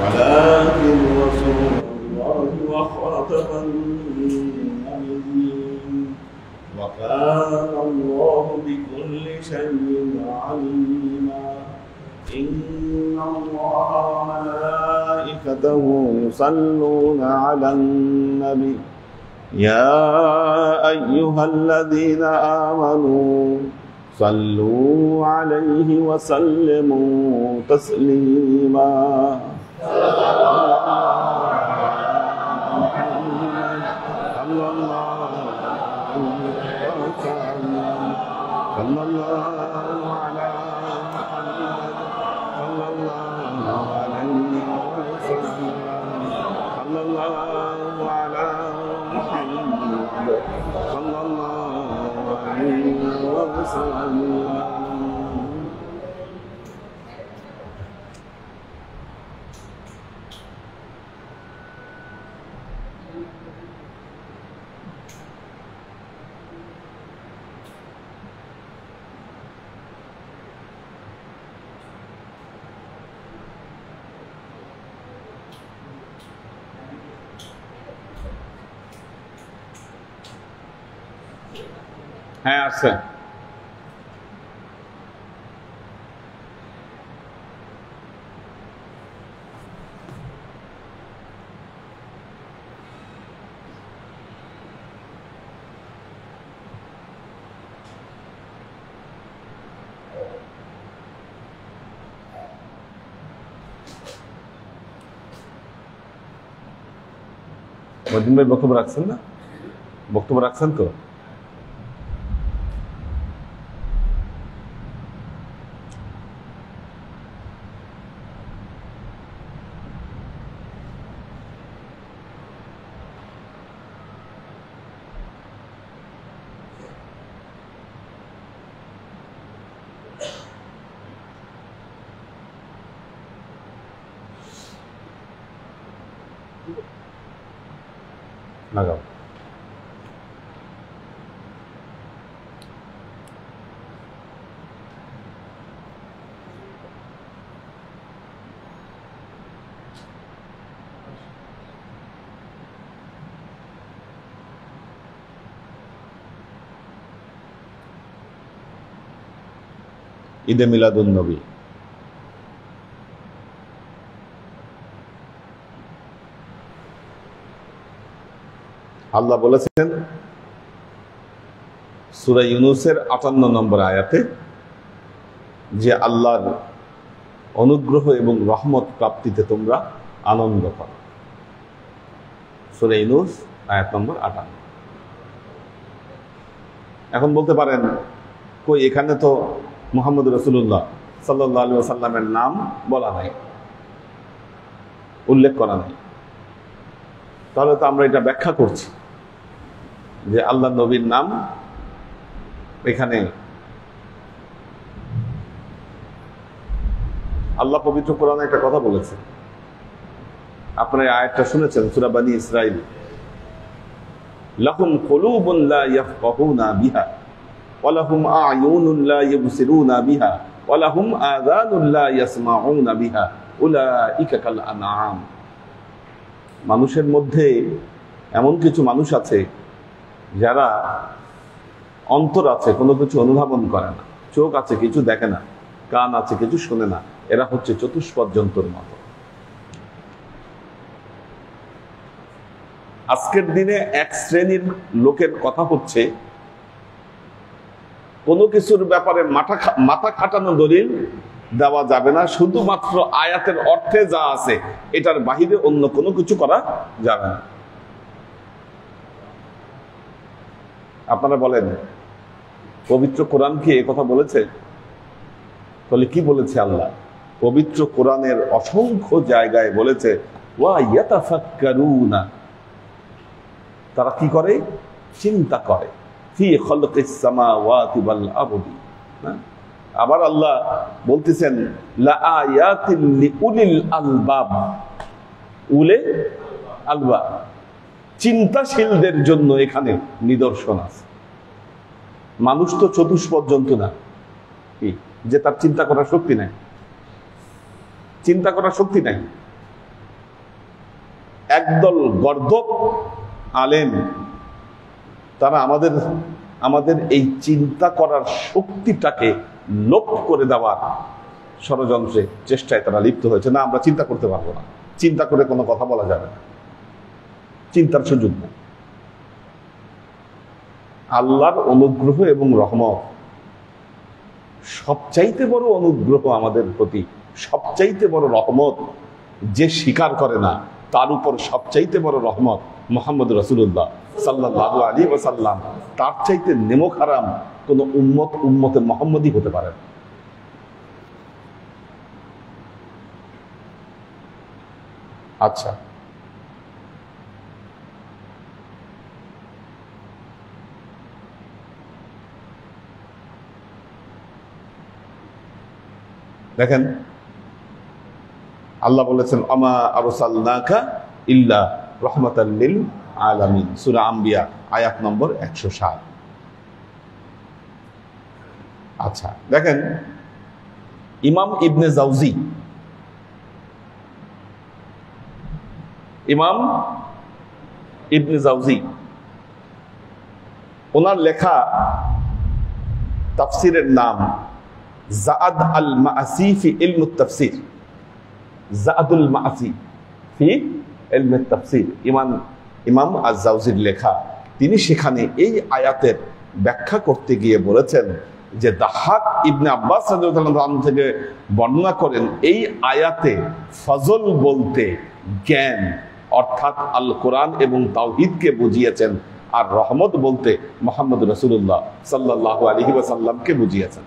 ولكن رسول الله وخاتم النبيين وكان الله بكل شيء عليما إن الله وملائكته يصلون على النبي يا أيها الذين آمنوا صلوا عليه وسلموا تسليما হ্যাঁ আছে মজিদ ভাই বক্তব্য রাখছেন না? বক্তব্য রাখছেন তো? লাগাও ঈদে মিলাদুন নবী আল্লাহ বলেছেন সূরা ইউনূসের ৫৮ নম্বর আয়াতে যে আল্লাহর অনুগ্রহ এবং রহমত প্রাপ্তিতে তোমরা আনন্দ করো। সূরা ইউনূস আয়াত নম্বর ৫৮। এখন বলতে পারেন কই এখানে তো মুহাম্মদ রাসূলুল্লাহ সাল্লাল্লাহু আলাইহি ওয়াসাল্লামের নাম বলা নাই, উল্লেখ করা নাই। তাহলে তো আমরা এটা ব্যাখ্যা করছি যে আল্লাহ নবীর নাম এখানে আল্লাহ পবিত্র কোরআনে একটা কথা বলেছে, আপনারা এই আয়াতটা শুনেছেন সূরা বনী ইসরাঈল, লাহুম কুলুবুন লা ইয়াফকাহুনা বিহা ওয়া লাহুম আ'য়ুনুন লা ইবসিরুনা বিহা ওয়া লাহুম আযানুন লা ইয়াসমাউনা বিহা উলাইকা কাল আনআম। মানুষের মধ্যে এমন কিছু মানুষ আছে যারা অন্তর আছে, কোনো কিছু অনুধাবন করে না, চোখ আছে কিছু দেখে না, কান আছে কিছু শোনে না, এরা হচ্ছে চতুষ্পদ জন্তুর মতো। আজকের দিনে এক শ্রেণীর লোকের কথা হচ্ছে কোনো কিছুর ব্যাপারে মাথা খাটানো দলিল দেওয়া যাবে না, শুধুমাত্র আয়াতের অর্থে যা আছে এটার বাহিরে অন্য কোনো কিছু করা যাবে না। আপনারা বলেন পবিত্র কোরআন কি এ কথা বলেছে? তাহলে কি বলেছে আল্লাহ? পবিত্র কোরআনের অসংখ্য জায়গায় বলেছে ওয়া ইয়াতাফাক্কারুনা, তারা কি করে? চিন্তা করে, ফি খালকিস সামাওয়াতি ওয়াল আরদি। আবার আল্লাহ বলতেছেন লা আয়াতিন লিউলিল আলবাব, উলে আলবাব, চিন্তাশীলদের জন্য এখানে নিদর্শন আছে। মানুষ তো চতুষ্পদ জন্তু না যে তার চিন্তা করার শক্তি নাই, চিন্তা করার শক্তি নাই। একদল গর্দভ আলেম তারা আমাদের এই চিন্তা করার শক্তিটাকে লোপ করে দেওয়ার ষড়যন্ত্রে চেষ্টায় তারা লিপ্ত হয়েছে। না, আমরা চিন্তা করতে পারবো না, চিন্তা করে কোনো কথা বলা যাবে না, চিন্তার সুযোগ নেই। আল্লাহর অনুগ্রহ এবং রহমত, সবচাইতে বড় অনুগ্রহ আমাদের প্রতি, সবচাইতে বড় রহমত যে স্বীকার করে না তার উপর সবচাইতে বড় রহমত মুহাম্মদ রাসূলুল্লাহ সাল্লাল্লাহু আলাইহি ওয়াসাল্লাম। তার চাইতে নেমক হারাম কোন উম্মতে মুহাম্মদী হতে পারে না। আচ্ছা, দেখেন আল্লাহ বলেছেন আমা আরসালনাকা ইল্লা রাহমাতাল লিল আলামিন, সূরা আম্বিয়া আয়াত নম্বর 107। আচ্ছা, দেখেন ইমাম ইবনে জাওজি, ওনার লেখা তাফসিরের নাম জাআদ আল মাআসি ফি ইলমুত তাফসির, জাআদুল মাআসি ফি ইলমুত তাফসির, ইমাম আজ-জাওজির লেখা। তিনি সেখানে এই আয়াতের ব্যাখ্যা করতে গিয়ে বলেছেন যে দাহাক ইবনে আব্বাস রাদিয়াল্লাহু আনহু থেকে বর্ণনা করেন এই আয়াতে ফজল বলতে জ্ঞান অর্থাৎ আল কোরআন এবং তাওহীদকে বুঝিয়েছেন, আর রহমত বলতে মুহাম্মদ রাসূলুল্লাহ সাল্লাল্লাহু আলাইহি ওয়াসাল্লামকে বুঝিয়েছেন।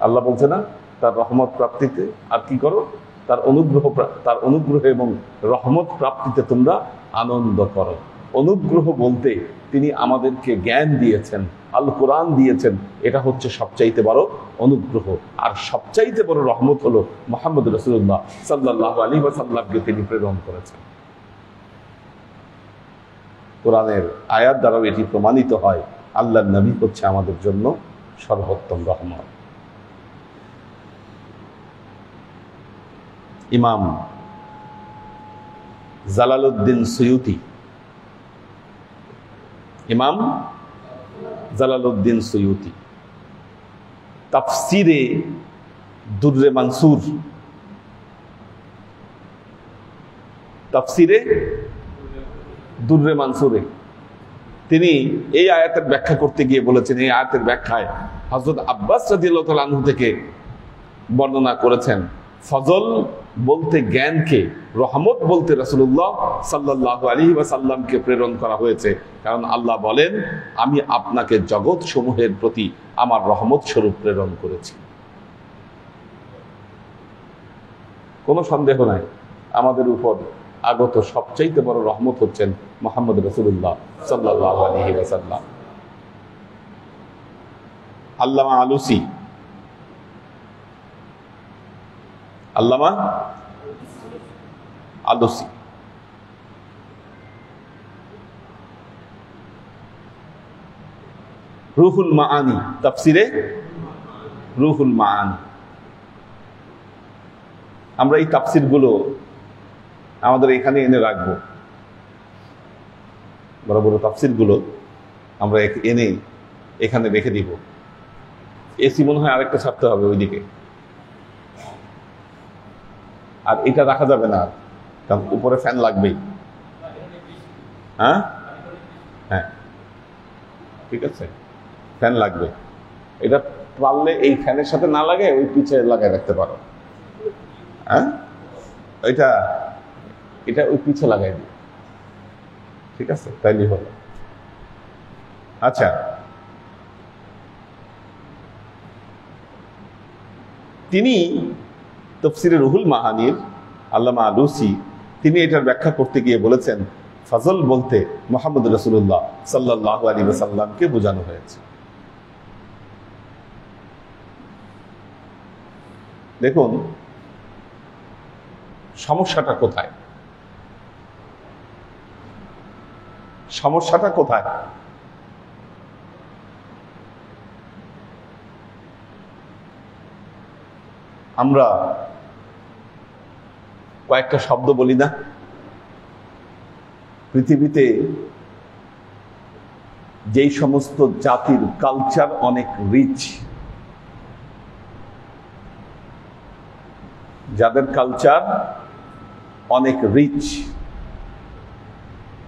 আল্লাহ বলছে না তার রহমত প্রাপ্তিতে আর কি করো, তার অনুগ্রহ এবং রহমত প্রাপ্তিতে তোমরা আনন্দ করো। অনুগ্রহ বলতে তিনি আমাদেরকে জ্ঞান দিয়েছেন, আল কোরআন দিয়েছেন, এটা হচ্ছে সবচাইতে বড় অনুগ্রহ। আর সবচাইতে বড় রহমত হলো মুহাম্মদ রাসূলুল্লাহ সাল্লাল্লাহু আলাইহি ওয়াসাল্লামকে তিনি প্রেরণ করেছেন। কোরআনের আয়াত দ্বারাও এটি প্রমাণিত হয়, আল্লাহর নবী হচ্ছে আমাদের জন্য সর্বোত্তম রহমত। ইমাম জালালউদ্দিন সুয়ুতি তাফসিরে দুররে মানসুরে তিনি এই আয়াতের ব্যাখ্যা করতে গিয়ে বলেছেন, এই আয়াতের ব্যাখ্যায় হযরত আব্বাস রাদিয়াল্লাহু তাআলা আনহু থেকে বর্ণনা করেছেন ফজল বলতে জ্ঞানকে, রহমত বলতে রাসূলুল্লাহ সাল্লাল্লাহু আলাইহি ওয়াসাল্লামকে প্রেরণ করা হয়েছে। কারণ আল্লাহ বলেন আমি আপনাকে জগৎ সমূহের প্রতি আমার রহমত স্বরূপ প্রেরণ করেছি। কোনো সন্দেহ নাই আমাদের উপর আগত সবচাইতে বড় রহমত হচ্ছেন মুহাম্মদ রাসূলুল্লাহ সাল্লাল্লাহু আলাইহি ওয়াসাল্লাম। আল্লামা আলুসি রুহুল মাআনি, তাফসিরে রুহুল মাআনি। আমরা এই তাফসির গুলো আমাদের এখানে এনে রাখবো, বড় বড় তাফসির গুলো আমরা এনে এখানে রেখে দিব। এসি মনে হয় আরেকটা ছাড়তে হবে ওইদিকে, আর এটা রাখা যাবে না কারণ উপরে ফ্যান লাগবেই। হ্যাঁ, ঠিক আছে, ফ্যান লাগবে। এটা পারলে এই ফ্যানের সাথে না লাগে ওই পিছে লাগাই রাখতে পারো। হ্যাঁ, এটা ওই পিছে লাগাই দিই, ঠিক আছে, তাইলে হলো। আচ্ছা, তিনি তাফসিরে রুহুল মাআনির আল্লামা আলুসি তিনি এটার ব্যাখ্যা করতে গিয়ে বলেছেন ফজল বলতে মুহাম্মদ রাসূলুল্লাহ সাল্লাল্লাহু আলাইহি ওয়াসাল্লামকে বোঝানো হয়েছে। দেখুন সমস্যাটা কোথায়, আমরা কয়েকটা শব্দ বলি না? পৃথিবীতে যেই সমস্ত জাতির কালচার অনেক রিচ, যাদের কালচার অনেক রিচ,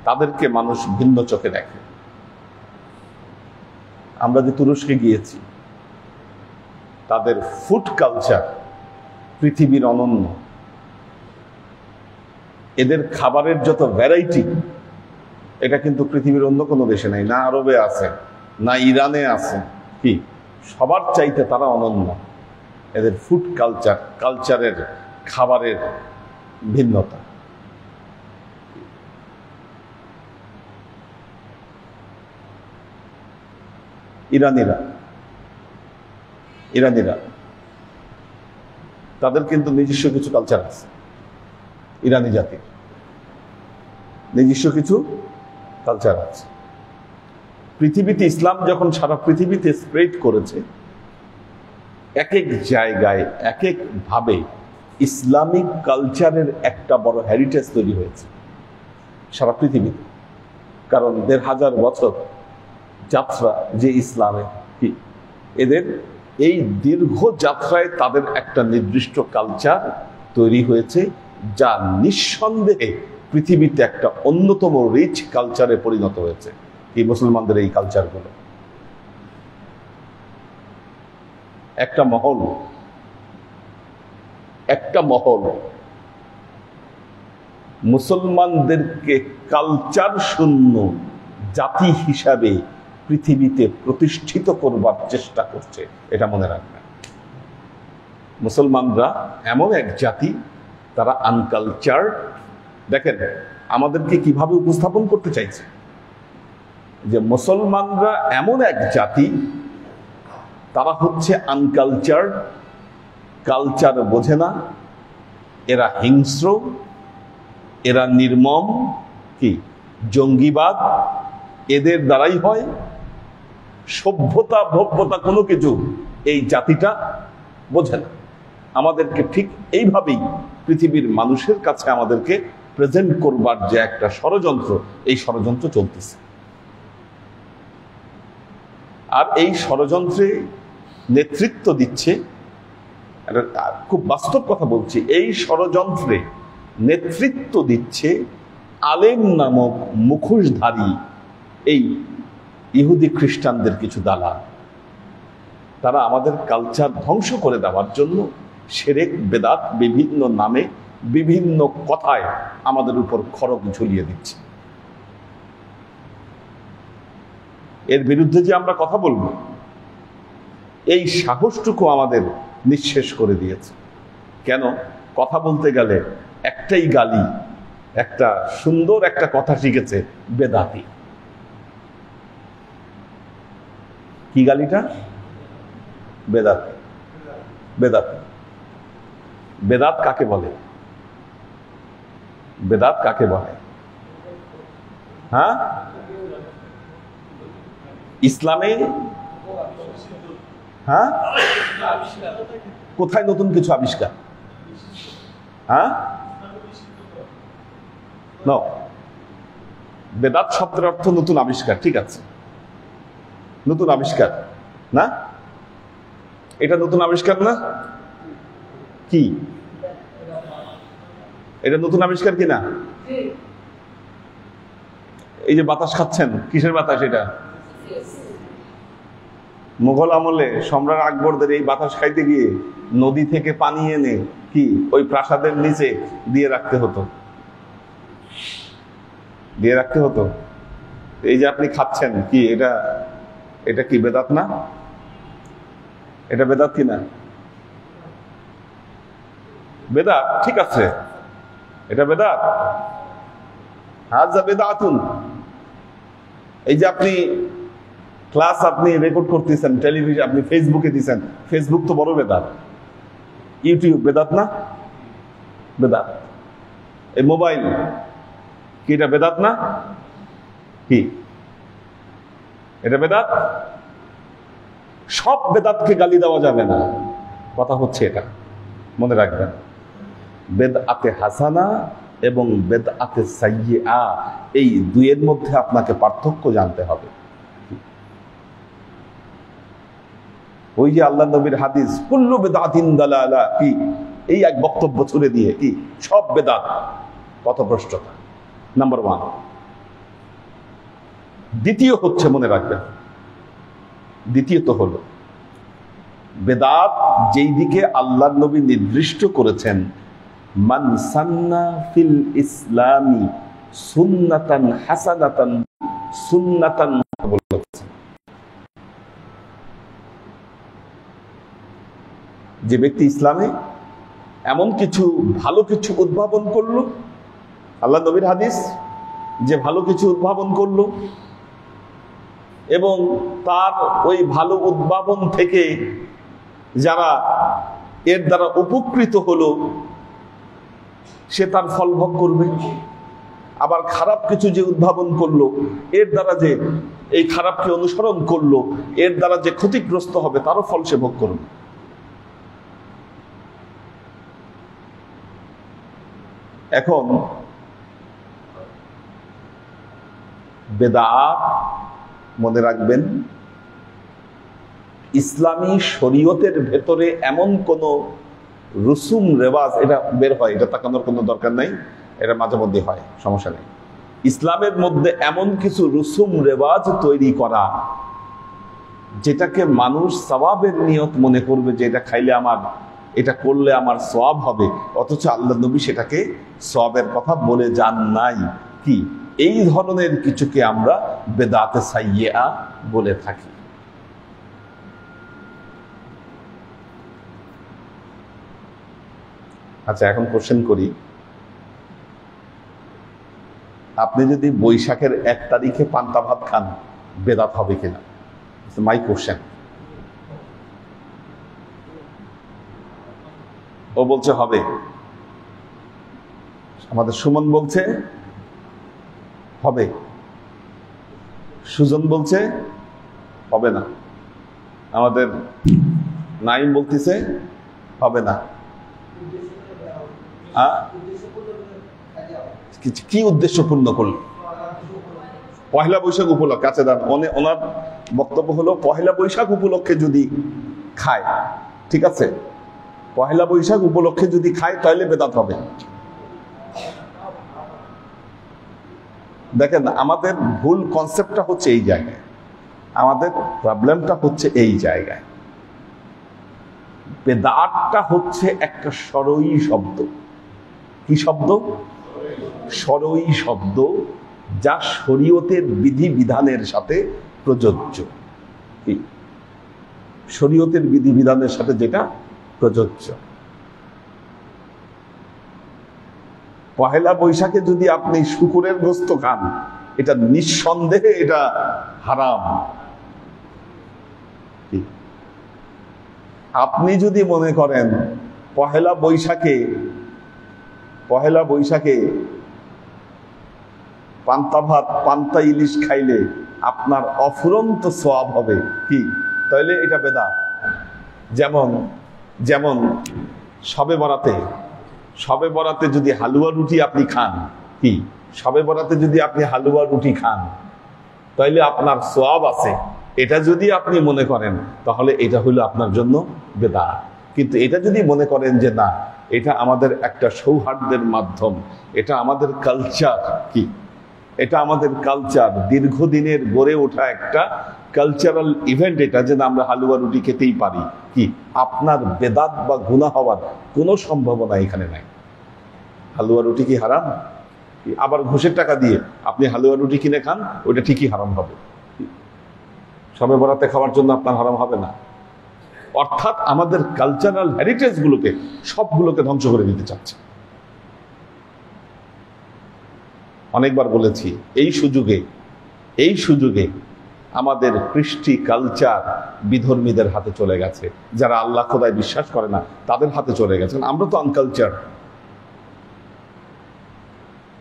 তাদেরকে মানুষ ভিন্ন চোখে দেখে। আমরা যে তুরস্কে গিয়েছি, তাদের ফুড কালচার পৃথিবীর অনন্য। এদের খাবারের যত ভ্যারাইটি, এটা কিন্তু পৃথিবীর অন্য কোনো দেশে নেই, না আরবে আছে, না ইরানে আছে। কি, সবার চাইতে তারা অনন্য। এদের ফুড কালচার, কালচারের খাবারের ভিন্নতা। ইরানিরা তাদের কিন্তু নিজস্ব কিছু কালচার আছে। ইরানি জাতির নিজস্ব কিছু কালচার আছে। পৃথিবীতে ইসলাম যখন সারা পৃথিবীতে স্প্রেড করেছে, এক এক জায়গায় এক এক ভাবে ইসলামিক কালচারের একটা বড় হেরিটেজ তৈরি হয়েছে সারা পৃথিবীতে। কারণ ১৫০০ বছর যাত্রা যে ইসলামের, কি এদের এই দীর্ঘ যাত্রায় তাদের একটা নির্দিষ্ট কালচার তৈরি হয়েছে, যা নিঃসন্দেহে পৃথিবীতে একটা অন্যতম রিচ কালচারে পরিণত হয়েছে। এই মুসলমানদের এই কালচারগুলো একটা মহল মুসলমানদেরকে কালচার শূন্য জাতি হিসাবে পৃথিবীতে প্রতিষ্ঠিত করবার চেষ্টা করছে। এটা মনে রাখবেন, মুসলমানরা এমন এক জাতি, তারা আনকালচার্ড। দেখেন আমাদেরকে কিভাবে উপস্থাপন করতে চাইছে, যে মুসলমানরা এমন এক জাতি, তারা হচ্ছে আনকালচার্ড, কালচার বোঝে না, এরা হিংস্র, এরা নির্মম, কি জঙ্গিবাদ এদের দ্বারাই হয়। সভ্যতা ভব্যতা কোনো কিছু এই জাতিটা বোঝে না। আমাদেরকে ঠিক এইভাবেই পৃথিবীর মানুষের কাছে আমাদেরকে প্রেজেন্ট করবার যে একটা ষড়যন্ত্র, এই ষড়যন্ত্র চলতেছে। আর এই ষড়যন্ত্রে নেতৃত্ব দিচ্ছে, খুব বাস্তব কথা বলছি, এই ষড়যন্ত্রে নেতৃত্ব দিচ্ছে আলেম নামক মুখোশধারী এই ইহুদি খ্রিস্টানদের কিছু দালাল। তারা আমাদের কালচার ধ্বংস করে দেওয়ার জন্য শিরক বেদাত বিভিন্ন নামে বিভিন্ন কথায় আমাদের উপর খড়গ ঝুলিয়ে দিচ্ছে। এর বিরুদ্ধে যে আমরা কথা বলবো, এই সাহসটুকু আমাদের নিঃশেষ করে দিয়েছে। কেন? কথা বলতে গেলে একটাই গালি, একটা সুন্দর একটা কথা শিখেছে, বেদাতি। কি গালিটা? বেদাতি। বেদাতি। বেদাত কাকে বলে? বেদাত কাকে বলে? হ্যাঁ, ইসলামে হ্যাঁ কোথায় নতুন কিছু আবিষ্কার? হ্যাঁ, বেদাত শব্দের অর্থ নতুন আবিষ্কার। ঠিক আছে, নতুন আবিষ্কার না? এটা নতুন আবিষ্কার না? কি এটা নতুন আবিষ্কার কিনা? এই যে বাতাস খাচ্ছেন, কিসের বাতাস এটা? মুঘল আমলে সম্রাট আকবরদের এই বাতাস খাইতে গিয়ে নদী থেকে পানি এনে কি ওই প্রাসাদের নিচে দিয়ে রাখতে হতো, দিয়ে রাখতে হতো। এই যে আপনি খাচ্ছেন, কি এটা? এটা কি বেদাত না? এটা বেদাত কিনা? বেদাত, ঠিক আছে, এটা বেদাত। হাজা বেদাতুন। এই যে আপনি ক্লাস আপনি রেকর্ড করতেছেন, টেলিভিশন আপনি ফেসবুকে দিচ্ছেন, ফেসবুক তো বড় বেদাত। ইউটিউব বেদাত না? বেদাত। এই মোবাইল কি এটা বেদাত না? কি এটা বেদাত? সব বেদাতকে গালি দেওয়া যাবে না, কথা হচ্ছে এটা। মনে রাখবেন, বেদআতে হাসানা এবং বেদআতে সাইয়্যিআ, এই দুইয়ের মধ্যে আপনাকে পার্থক্য জানতে হবে। ওই যে আল্লাহ নবীর হাদিস, কুল্লু বেদাতিন দালালা, কি এই এক বক্তব্য ছুড়ে দিয়ে কি সব বেদাত পথভ্রষ্টতা, নাম্বার 1। দ্বিতীয় হচ্ছে, মনে রাখবেন, দ্বিতীয়ত হলো বেদাত যেই দিকে আল্লাহ নবী নির্দিষ্ট করেছেন, মান সান্না ফিল ইসলামি সুন্নাতান হাসানাতান, সুন্নাতান বলেছেন, যে ব্যক্তি ইসলামে এমন কিছু ভালো কিছু উদ্ভাবন করলো, আল্লাহ নবীর হাদিস, যে ভালো কিছু উদ্ভাবন করলো এবং তার ওই ভালো উদ্ভাবন থেকে যারা এর দ্বারা উপকৃত হলো সে তার ফল ভোগ করবে। আবার খারাপ কিছু যে উদ্ভাবন করলো, এর দ্বারা যে এই খারাপকে অনুসরণ করলো, এর দ্বারা যে ক্ষতিগ্রস্ত হবে তারও ফল সে ভোগ করবে। এখন বেদাত, মনে রাখবেন, ইসলামী শরীয়তের ভেতরে এমন কোন রুসুম রেওয়াজ, এটা বের হয়, এটা তাকানোর কোনো দরকার নাই, এটা মাঝে মধ্যে হয়, সমস্যা নেই। ইসলামের মধ্যে এমন কিছু রুসুম রেওয়াজ তৈরি করা যেটাকে মানুষ সওয়াবের নিয়ত মনে করবে, যে এটা খাইলে আমার, এটা করলে আমার সওয়াব হবে, অথচ আল্লাহ নবী সেটাকে সওয়াবের কথা বলে যান নাই। কি এই ধরনের কিছুকে আমরা বেদাতে সাইয়্যিআ বলে থাকি। আচ্ছা, এখন কোশ্চেন করি, আপনি যদি বৈশাখের 1 তারিখে পান্তা ভাত খান, বেদাত হবে কিনা? মাই কোশ্চেন। ও বলছে হবে, আমাদের সুমন বলছে হবে, সুজন বলছে হবে না, আমাদের নাইম বলতেছে হবে না। কি উদ্দেশ্য পূর্ণ করল? পহেলা বৈশাখ উপলক্ষে। আচ্ছা দান, ওনার বক্তব্য হলো পহেলা বৈশাখ উপলক্ষে যদি খায়, ঠিক আছে, পহেলা বৈশাখ উপলক্ষে যদি খায় তাহলে বেদাত হবে। দেখেন, আমাদের ভুল কনসেপ্টটা হচ্ছে এই জায়গায়, আমাদের প্রবলেমটা হচ্ছে এই জায়গায়। বেদাতটা হচ্ছে একটা শরঈ শব্দ। কি শব্দ? শরঈ শব্দ, যা শরীয়তের বিধি বিধানের সাথে প্রযোজ্য। শরীয়তের বিধি বিধানের সাথে যেটা প্রযোজ্য। পহেলা বৈশাখে যদি আপনি শুকুরের গোশত খান, এটা নিঃসন্দেহে এটা হারাম। আপনি যদি মনে করেন পহেলা বৈশাখে পান্তা ভাত, পান্তা ইলিশ খাইলে আপনার অফুরন্ত সওয়াব হবে, কি তাহলে এটা বেদাত। যেমন শবে বরাতে যদি হালুয়া রুটি আপনি খান, কি শবে বরাতে যদি আপনি হালুয়া রুটি খান তাহলে আপনার সওয়াব আছে, এটা যদি আপনি মনে করেন তাহলে এটা হলো আপনার জন্য বেদাত। কিন্তু এটা যদি মনে করেন যে না, এটা আমাদের একটা সৌহার্দ্যের মাধ্যম, এটা আমাদের কালচার, কি এটা আমাদের কালচার, দীর্ঘদিনের গড়ে ওঠা একটা কালচারাল ইভেন্ট, এটা যে আমরা হালুয়া রুটি খেতেই পারি, কি আপনার বেদাত বা গুনাহ হওয়ার কোনো সম্ভাবনা এখানে নাই। হালুয়া রুটি কি হারাম? আবার ঘুষের টাকা দিয়ে আপনি হালুয়া রুটি কিনে খান, ওইটা ঠিকই হারাম হবে। শবে বরাতে খাওয়ার জন্য আপনার হারাম হবে না। অর্থাৎ আমাদের কালচারাল হেরিটেজ গুলোকে সবগুলোকে ধ্বংস করে দিতে চাচ্ছে। অনেকবার বলেছি, এই সুযোগে আমাদের কৃষ্টি কালচার বিধর্মীদের হাতে চলে গেছে, যারা আল্লাহ খোদায় বিশ্বাস করে না তাদের হাতে চলে গেছে। আমরা তো আনকালচার,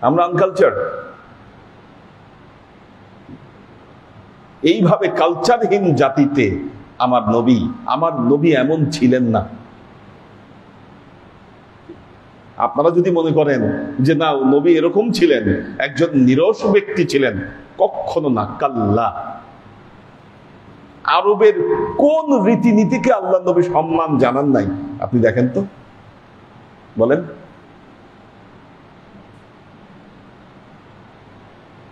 আমরা আনকালচার। এইভাবে কালচারহীন জাতিতে আমার নবী এমন ছিলেন না। আপনারা যদি মনে করেন যে না নবী এরকম ছিলেন, একজন নিরস ব্যক্তি ছিলেন, কখনো না, কাল্লা। আরবের কোন রীতিনীতিকে আল্লাহ নবী সম্মান জানান নাই? আপনি দেখেন তো, বলেন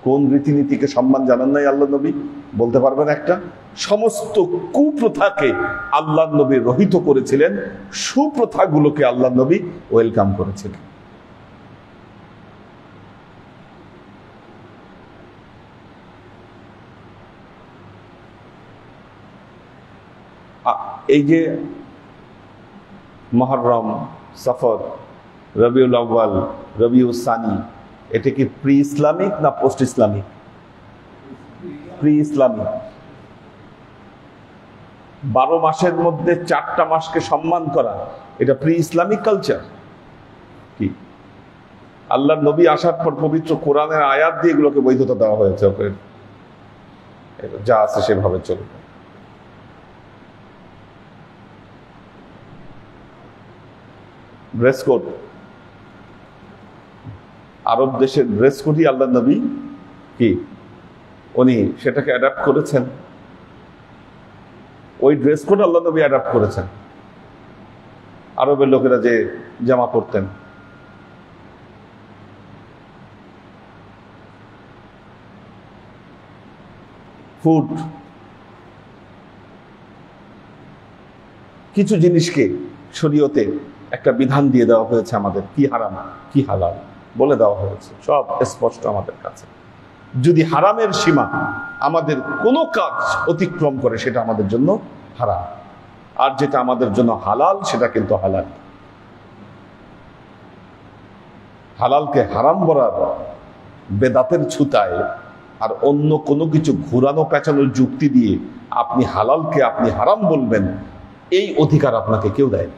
কোন রীতিনীতিকে সম্মান জানান নাই আল্লাহ নবী? বলতে পারবেন একটা? সমস্ত কুপ্রথাকে আল্লাহ নবী রহিত করেছিলেন, সুপ্রথাগুলোকে আল্লাহ নবী ওয়েলকাম করেছিলেন। এই যে মুহররম, সফর, রবিউল আউয়াল, রবিউল সানি, এটা কি প্রি ইসলামিক না পোস্ট ইসলামিক? Pre Islamic. 12 মাসের মধ্যে 4টা মাসকে সম্মান করা, এটা প্রি ইসলামিক কালচার কি? আল্লাহর নবী আসার পর পবিত্র কোরআনের আয়াত দিয়ে এগুলোকে বৈধতা দেওয়া হয়েছে, ওকে যা আছে সেভাবে চলবে। ড্রেস কোড, আরব দেশের ড্রেস কোডই আল্লাহ নবী কি উনি সেটাকে অ্যাডাপ্ট করেছেন। ওই ড্রেস কোড আল্লাহ নবী অ্যাডাপ্ট করেছেন। আরবের লোকেরা যে জামা পরতেন, ফুড, কিছু জিনিসকে শরীয়তে একটা বিধান দিয়ে দেওয়া হয়েছে আমাদের, কি হারাম কি হালাল বলে দেওয়া হয়েছে, সব স্পষ্ট আমাদের কাছে। যদি হারামের সীমা আমাদের কোনো কাজ অতিক্রম করে সেটা আমাদের জন্য হারাম, আর যেটা আমাদের জন্য হালাল সেটা কিন্তু হালাল। হালালকে হারাম বলার বেদাতের ছুতায় আর অন্য কোনো কিছু ঘুরানো পেঁচানোর যুক্তি দিয়ে আপনি হালালকে আপনি হারাম বলবেন, এই অধিকার আপনাকে কেউ দেয়নি।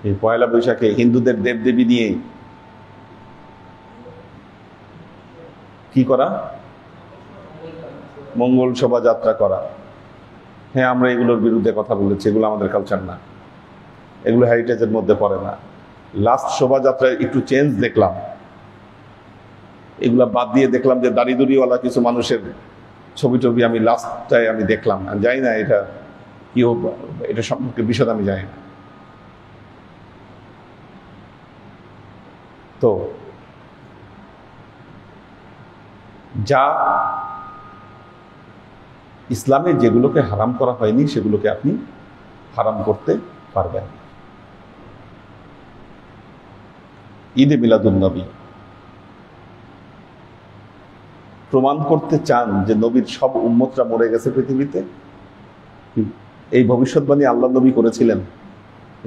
এই পয়লা বৈশাখে হিন্দুদের দেবদেবী নিয়ে কি করা? মঙ্গল শোভাযাত্রা করা। হ্যাঁ, আমরা এগুলোর বিরুদ্ধে কথা বলেছি, এগুলো আমাদের কালচার না, এগুলো হেরিটেজের মধ্যে পড়ে না। লাস্ট শোভাযাত্রায় একটু চেঞ্জ দেখলাম, এগুলা বাদ দিয়ে দেখলাম যে দাড়ি-দুড়িওয়ালা কিছু মানুষের ছবি টবি আমি লাস্টটায় আমি দেখলাম। আমি জানি না এটা কি, এটা সম্পর্কে বিশদ আমি জানি না। তো যা ইসলামে যেগুলোকে হারাম করা হয়নি সেগুলোকে আপনি হারাম করতে পারবেন। ঈদে মিলাদুন নবী প্রমাণ করতে চান যে নবীর সব উম্মতরা মরে গেছে পৃথিবীতে? এই ভবিষ্যৎবাণী আল্লাহ নবী করেছিলেন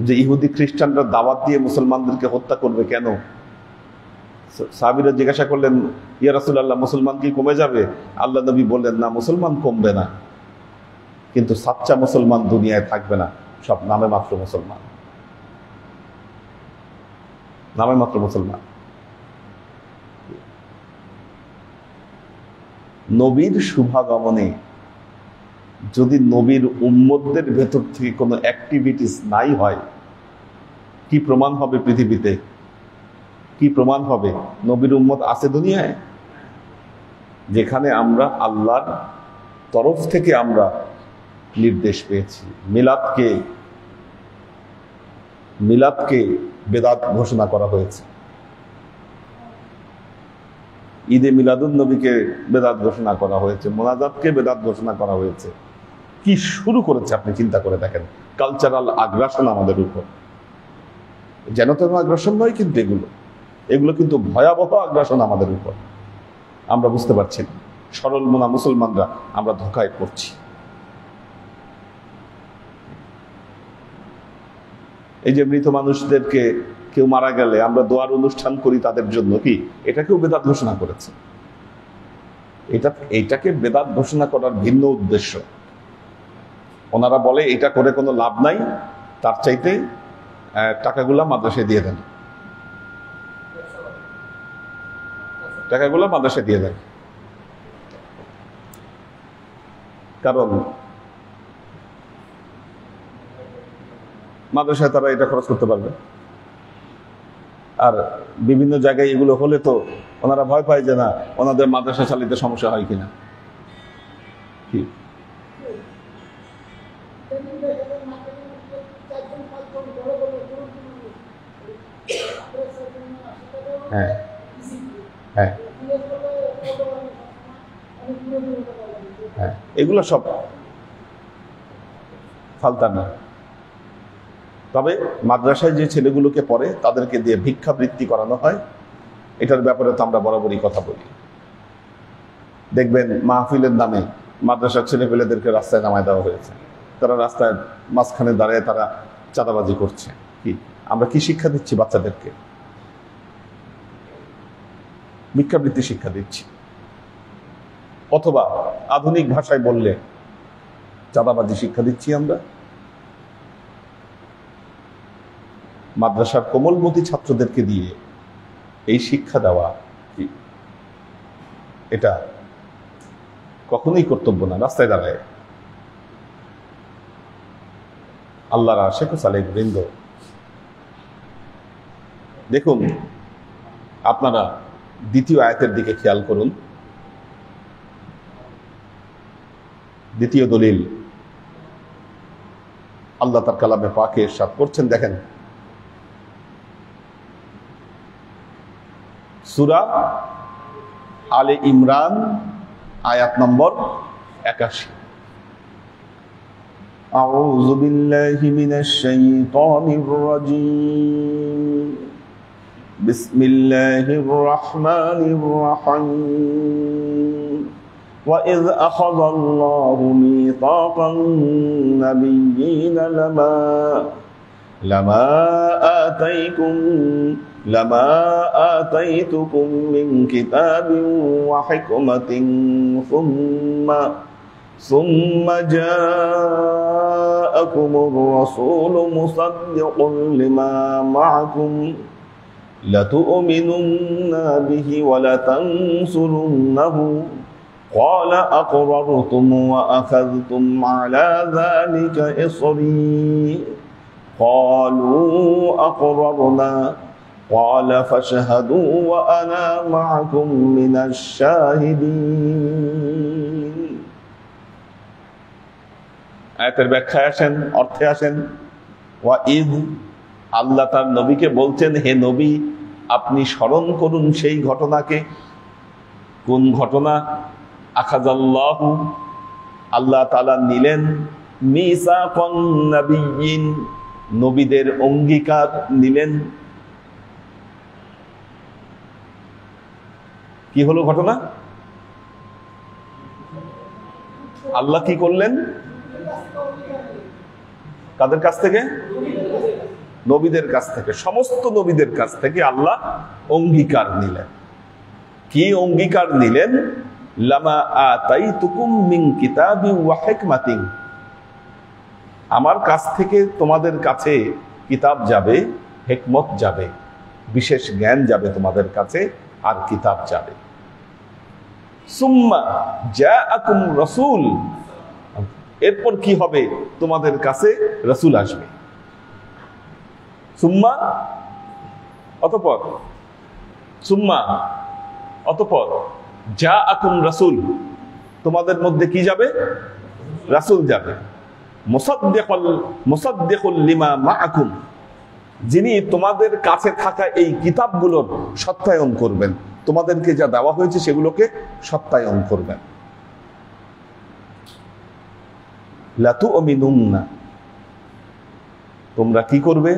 যে ইহুদি খ্রিস্টানরা দাওয়াত দিয়ে মুসলমানদেরকে হত্যা করবে কেন? সাহাবীরা জিজ্ঞাসা করলেন, ইয়া রাসূলুল্লাহ, মুসলমান কি কমে যাবে? আল্লাহ নবী বললেন, না, মুসলমান কমবে না, কিন্তু সাচ্চা মুসলমান দুনিয়ায় থাকবে না, সব নামে মাত্র মুসলমান, নামে মাত্র মুসলমান। নবীর শুভাগমনে যদি নবীর উম্মতদের ভেতর থেকে কোনো অ্যাক্টিভিটিস নাই হয়, কি প্রমাণ হবে পৃথিবীতে? কি প্রমাণ হবে নবীর উম্মত আছে দুনিয়ায়? যেখানে আমরা আল্লাহর তরফ থেকে আমরা নির্দেশ পেয়েছি। মিলাদকে বেদাত ঘোষণা করা হয়েছে, ঈদে মিলাদুন নবীকে বেদাত ঘোষণা করা হয়েছে, মোনাজাতকে বেদাত ঘোষণা করা হয়েছে। কি শুরু করেছে আপনি চিন্তা করে দেখেন। কালচারাল আগ্রাসন আমাদের উপর, যেন তেন আগ্রাসন নয়, কিন্তু এগুলো কিন্তু ভয়াবহ আগ্রাসন আমাদের উপর। আমরা বুঝতে পারছি না, সরল মনা মুসলমানরা আমরা ধোঁকায় পড়ছি। এই যে মৃত মানুষদেরকে কেউ মারা গেলে আমরা দোয়ার অনুষ্ঠান করি তাদের জন্য, কি এটাকেও বেদাত ঘোষণা করেছে। এইটাকে বেদাত ঘোষণা করার ভিন্ন উদ্দেশ্য। ওনারা বলে এটা করে কোনো লাভ নাই, তার চাইতে টাকাগুলা মাদ্রাসায় দিয়ে দেন, টাকাগুলা মাদ্রাসায় দিয়ে দেন। কারণ মাদ্রাসায় তারা এটা খরচ করতে পারবে। আর বিভিন্ন জায়গায় এগুলো হলে তো ওনারা ভয় পায় যে না ওনাদের মাদ্রাসা চালিতে সমস্যা হয় কিনা। কি হ্যাঁ হ্যাঁ হ্যাঁ, এগুলো সব ফালতানা। তবে মাদ্রাসায় যে ছেলেগুলোকে পড়ে তাদেরকে দিয়ে ভিক্ষাবৃত্তি করানো হয়, এটার ব্যাপারে তো আমরা বরাবরই কথা বলি। দেখবেন মাহফিলের নামে মাদ্রাসার ছেলেপেলেদেরকে রাস্তায় নামায় দেওয়া হয়েছে, তারা রাস্তায় মাঝখানে দাঁড়িয়ে তারা চাঁদাবাজি করছে। কি আমরা কি শিক্ষা দিচ্ছি বাচ্চাদেরকে? ভিক্ষাবৃত্তি শিক্ষা দিচ্ছি, অথবা আধুনিক ভাষায় বললে চাঁদাবাজি শিক্ষা দিচ্ছি আমরা। মাদ্রাসার কোমলমতি ছাত্রদেরকে দিয়ে এই শিক্ষা দেওয়া এটা কখনোই কর্তব্য না। রাস্তায় দাঁড়ায় আল্লাহর আশিক ও সালেক বৃন্দ, দেখুন আপনারা দ্বিতীয় আয়াতের দিকে খেয়াল করুন। দ্বিতীয় দলিল আল্লাহ তার কালামে পাকে ইরশাদ করছেন, দেখেন সূরা আলে ইমরান আয়াত নম্বর 81। আউযু বিল্লাহি মিনাশ শাইতানির রাজীম। বিসমিল্লাহির রাহমানির রাহিম। وَإِذْ أَخَذَ اللَّهُ مِيثَاقَ النَّبِيِّينَ لَمَا آتَيْتُكُم مِّن كِتَابٍ وَحِكْمَةٍ ثُمَّ جَاءَكُمُ الرَّسُولُ مُصَدِّقٌ لِّمَا مَعَكُمْ لَتُؤْمِنُنَّ بِهِ وَلَتَنصُرُنَّهُ قال أقررتم وأخذتم على ذلك إصري قالوا أقررنا قال فاشهدوا وأنا معكم من الشاهدين। আয়াতের ব্যাখ্যায় আসেন, অর্থে আসেন। ওয়াইদ, আল্লাহ তার নবীকে বলছেন, হে নবী আপনি স্মরণ করুন সেই ঘটনাকে। কোন ঘটনা? আখাযাল্লাহু, আল্লাহ তাআলা নিলেন, মিসাকান নাবিয়্যিন, নবীদের অঙ্গীকার নিলেন। কি হলো ঘটনা? আল্লাহ কি করলেন? কাদের কাছ থেকে? নবীদের কাছ থেকে, সমস্ত নবীদের কাছ থেকে আল্লাহ অঙ্গীকার নিলেন। কি অঙ্গীকার নিলেন? লামা আতাইতুকুম মিন কিতাবিন ওয়া হিকমাতিন, আমার কাছ থেকে তোমাদের কাছে কিতাব যাবে, হিকমত যাবে, বিশেষ জ্ঞান যাবে তোমাদের কাছে, আর কিতাব যাবে। সুম্মা জাআকুম রাসূল, এরপর কি হবে? তোমাদের কাছে রাসূল আসবে। সুম্মা অতঃপর, সুম্মা অতঃপর, জাআকুম রাসূল, তোমাদের মধ্যে কি যাবে? রাসূল যাবে। মুসাদ্দিকুল লিমা মাআকুম, যিনি তোমাদের কাছে থাকা এই কিতাবগুলোর সত্যায়ন করবেন, তোমাদেরকে যা দেওয়া হয়েছে সেগুলোকে সত্যায়ন করবেন। লা তুমিনুন্না, তোমরা কি করবে?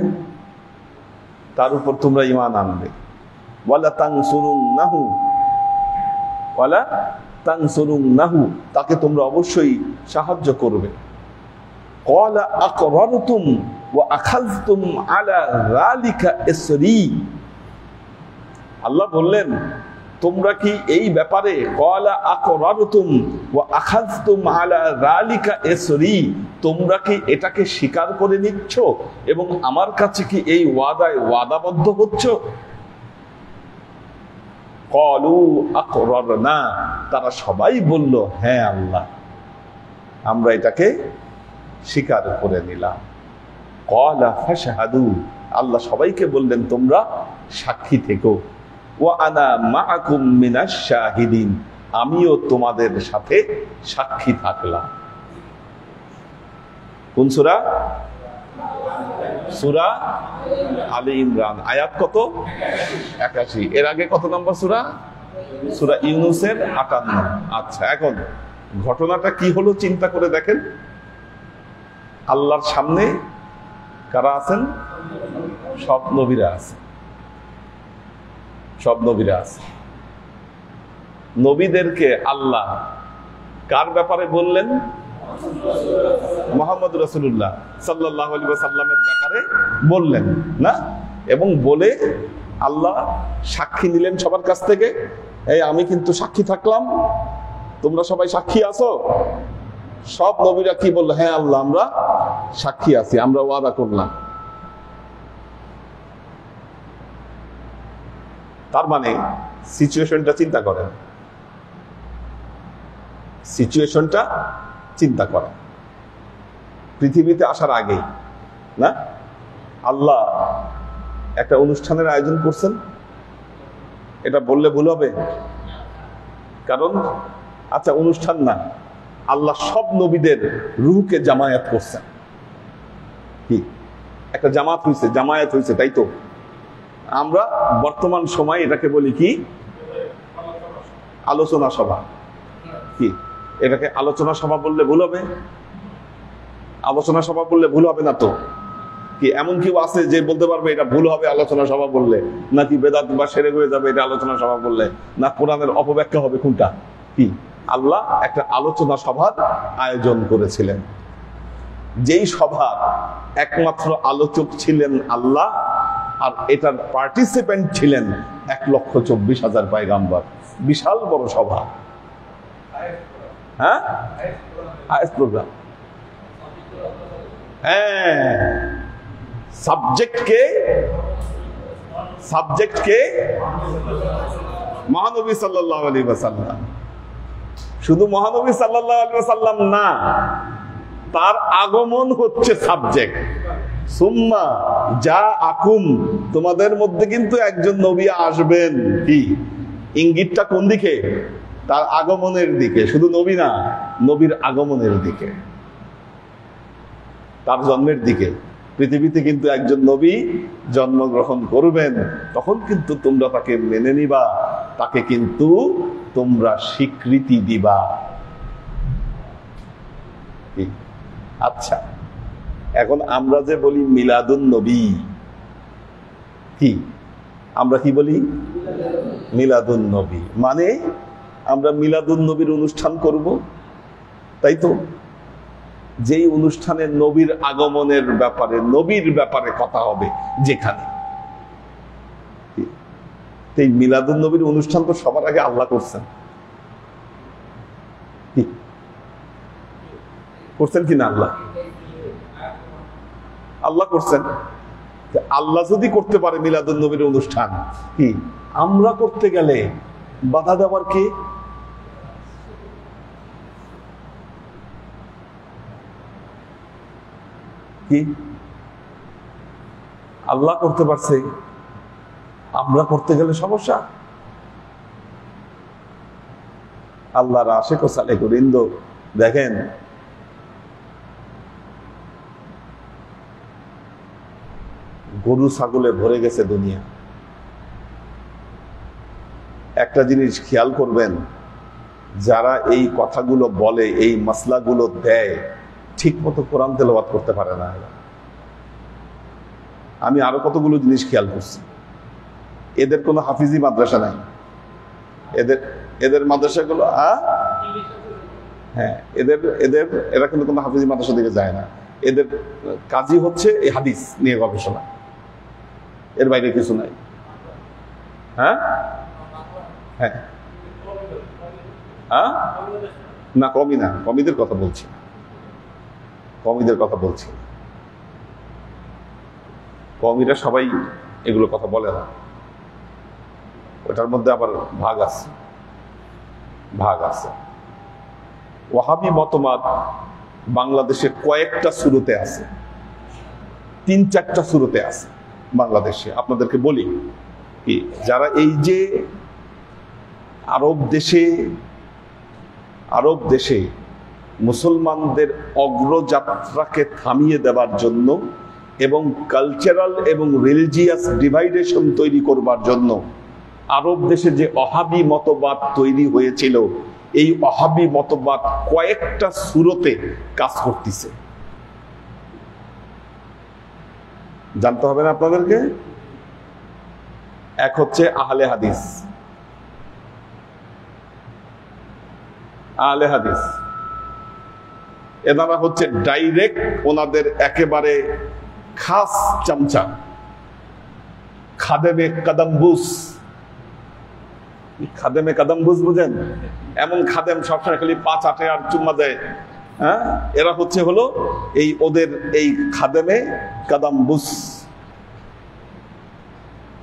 তার উপর তোমরা ঈমান আনবে। ওয়ালা তানসুরুন্নাহু, ওয়ালা তানসুরুন্নাহু, তাকে তোমরা অবশ্যই সাহায্য করবে। ক্বালা আকরারতুম ওয়া আখাযতুম আলা যালিকা ইসরি, আল্লাহ বললেন তোমরা কি এই ব্যাপারে, ক্বালা আকরারতুম ওয়া আখাযতুম আলা যালিকা ইসরি, তোমরা কি এটাকে স্বীকার করে নিচ্ছ এবং আমার কাছে কি এই ওয়াদায় ওয়াদাবদ্ধ হচ্ছ? ক্বালু আকরারনা, তারা সবাই বলল হ্যাঁ আল্লাহ। আমরা এটাকে স্বীকার করে নিলাম। ক্বালা ফাশহাদু, আল্লাহ সবাইকে বললেন তোমরা সাক্ষী থেকো। ওয়া আনা মাআকুম মিনাশ শাহিদিন, আমিও তোমাদের সাথে সাক্ষী থাকলাম। কোন সূরা? সূরা আলী ইমরান, আয়াত কত? 81। এর আগে কত নম্বর সূরা? সূরা ইউনূসের 58। আচ্ছা, এখন ঘটনাটা কি হলো চিন্তা করে দেখেন। আল্লাহর সামনে কারা আছেন? সব নবীরা আছে, সব নবীরা আছে। নবীদেরকে আল্লাহ কার ব্যাপারে বললেন? মুহাম্মদ রাসূলুল্লাহ সাল্লাল্লাহু আলাইহি ওয়াসাল্লামের ব্যাপারে বললেন না? এবং বলে আল্লাহ সাক্ষী নিলেন সবার কাছ থেকে, এই আমি কিন্তু সাক্ষী থাকলাম, তোমরা সবাই সাক্ষী আছো? সব নবীরা কি বললো? হ্যাঁ আল্লাহ, আমরা সাক্ষী আছি, আমরা ওয়াদা করলাম। তার মানে সিচুয়েশনটা চিন্তা করেন, সিচুয়েশনটা চিন্তা করেন। পৃথিবীতে আসার আগেই না আল্লাহ একটা অনুষ্ঠানের আয়োজন করছেন। এটা বললে ভুল হবে, কারণ আচ্ছা অনুষ্ঠান না, আল্লাহ সব নবীদের রূহকে জামায়াত করছেন। কি একটা জামাত হয়েছে, জামায়াত হয়েছে, তাই তো? আমরা বর্তমান সময় এটাকে বলি কি? আলোচনা সভা। কি এটাকে আলোচনা সভা বললে ভুল হবে? আলোচনা সভা বললে ভুল হবে না তো? কি এমন কেউ আছে যে বলতে পারবে এটা ভুল হবে আলোচনা সভা বললে? নাকি বেদাত বা সেরে হয়ে যাবে এটা আলোচনা সভা বললে? না কোরআনের অপব্যাখ্যা হবে? কোনটা? কি আল্লাহ একটা আলোচনা সভার আয়োজন করেছিলেন, যেই সভার একমাত্র আলোচক ছিলেন আল্লাহ, আর এটার পার্টিসিপেন্ট ছিলেন 1,24,000 পয়গাম্বর। বিশাল বড় সভা। হ্যাঁ, হায়েস্ট প্রোগ্রাম। হ্যাঁ, সাবজেক্ট কে মহানবী সাল্লাল্লাহু আলাইহি ওয়াসাল্লাম। শুধু মহানবী সাল্লাল্লাহু আলাইহি ওয়াসাল্লাম না, তার আগমন হচ্ছে সাবজেক্ট। সুম্মা যা আকুম, তোমাদের মধ্যে কিন্তু একজন নবী আসবেন। কি ইঙ্গিতটা কোন দিকে? তার আগমনের দিকে। শুধু নবী না, নবীর আগমনের দিকে, তার জন্মের দিকে। পৃথিবীতে কিন্তু একজন নবী জন্মগ্রহণ করবেন, তখন কিন্তু তোমরা তাকে মেনে নিবা, তাকে কিন্তু তোমরা স্বীকৃতি দিবা। আচ্ছা, এখন আমরা যে বলি মিলাদুন নবী, কি আমরা কি বলি? মিলাদুন নবী মানে আমরা মিলাদুন নবীর অনুষ্ঠান করব, তাই তো? যেই অনুষ্ঠানে নবীর আগমনের ব্যাপারে, নবীর ব্যাপারে কথা হবে, যেখানে এই মিলাদুন নবীর অনুষ্ঠান তো সবার আগে আল্লাহ করছেন। করছেন কিনা? আল্লাহ করছেন। আল্লাহ যদি করতে পারে মিলাদুন নবীর অনুষ্ঠান, কি আমরা করতে গেলে বাধা দেওয়ার কে? কি আল্লাহ করতে পারছে, আমরা করতে গেলে সমস্যা? আল্লাহর আশিক ও সালেক বৃন্দ, দেখেন গরু ছাগলে ভরে গেছে দুনিয়া। একটা জিনিস খেয়াল করবেন, যারা এই কথাগুলো বলে, এই মাসলাগুলো দেয়, ঠিক মতো কোরআন তেলাওয়াত করতে পারে না। আমি আরো কতগুলো জিনিস খেয়াল করছি। এদের কোনো হাফিজি মাদ্রাসা নাই, এদের মাদ্রাসাগুলো হ্যাঁ, এরা কিন্তু কোনো হাফিজি মাদ্রাসা দিকে যায় না। এদের কাজই হচ্ছে এই হাদিস নিয়ে গবেষণা, এর বাইরে কিছু নাই। হ্যাঁ হ্যাঁ না, কমই না, কমিদের কথা বলছি, কমিদের কথা বলছি। কমিরা সবাই এগুলো কথা বলে না, ওটার মধ্যে আবার ভাগ আছে। ওয়াহাবি মতবাদ বাংলাদেশে কয়েকটা সুরতে আছে, 3-4টা সুরতে আছে বাংলাদেশে। আপনাদেরকে বলি কি, যারা এই যে আরব দেশে মুসলমানদের অগ্রযাত্রাকে থামিয়ে দেওয়ার জন্য এবং কালচারাল এবং রিলিজিয়াস ডিভাইডেশন তৈরি করবার জন্য আরব দেশে যে ওহাবি মতবাদ তৈরি হয়েছিল, এই ওহাবি মতবাদ কয়েকটা সুরতে কাজ করতেছে। জানতে হবে না আপনাদেরকে? এক হচ্ছে আহলে হাদিস, আহলে হাদিস এনারা হচ্ছে ডাইরেক্ট ওনাদের একেবারে খাস চামচা, খাদেমে কাদাম্বুস। খাদেমে কাদাম্বুস বুঝেন? এমন খাদেম সবসময় খালি পা চাটে আর চুম্মা দেয়। হ্যাঁ, এরা হচ্ছে হলো এই ওদের এই খাদেমে কাদাম্বুস,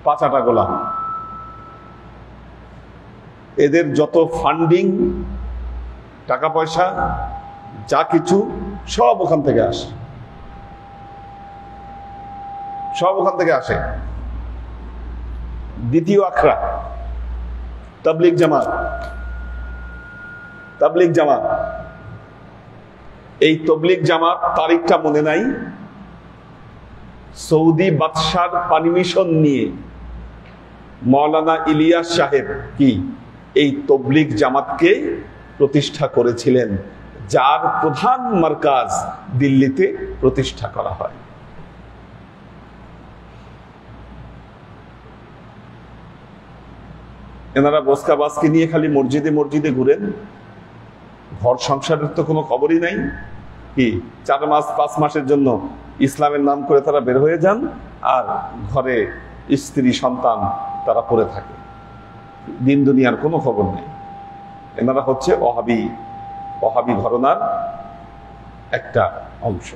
পা চাটা গোলাম। এদের যত ফান্ডিং, টাকা পয়সা, যা কিছু সব ওখান থেকে আসে, সব ওখান থেকে আসে। দ্বিতীয় আখড়া তাবলিগ জামাত। তাবলিগ জামাত, এই তাবলিগ জামাত তারিখটা মনে নাই, সৌদি বাদশার পারমিশন নিয়ে মাওলানা ইলিয়াস সাহেব কি এই তাবলিগ জামাতকে প্রতিষ্ঠা করেছিলেন, যার প্রধান মার্কাজ দিল্লিতে প্রতিষ্ঠা করা হয়। এনারা বসকাবাসকে নিয়ে খালি মসজিদে মসজিদে ঘুরেন, ঘর সংসারের তো কোনো খবরই নাই। কি 4 মাস 5 মাসের জন্য ইসলামের নাম করে তারা বের হয়ে যান, আর ঘরে স্ত্রী সন্তান তারা পড়ে থাকে, দিন দুনিয়ার কোনো খবর নেই। এনারা হচ্ছে ওহাবি ঘরানার একটা অংশ,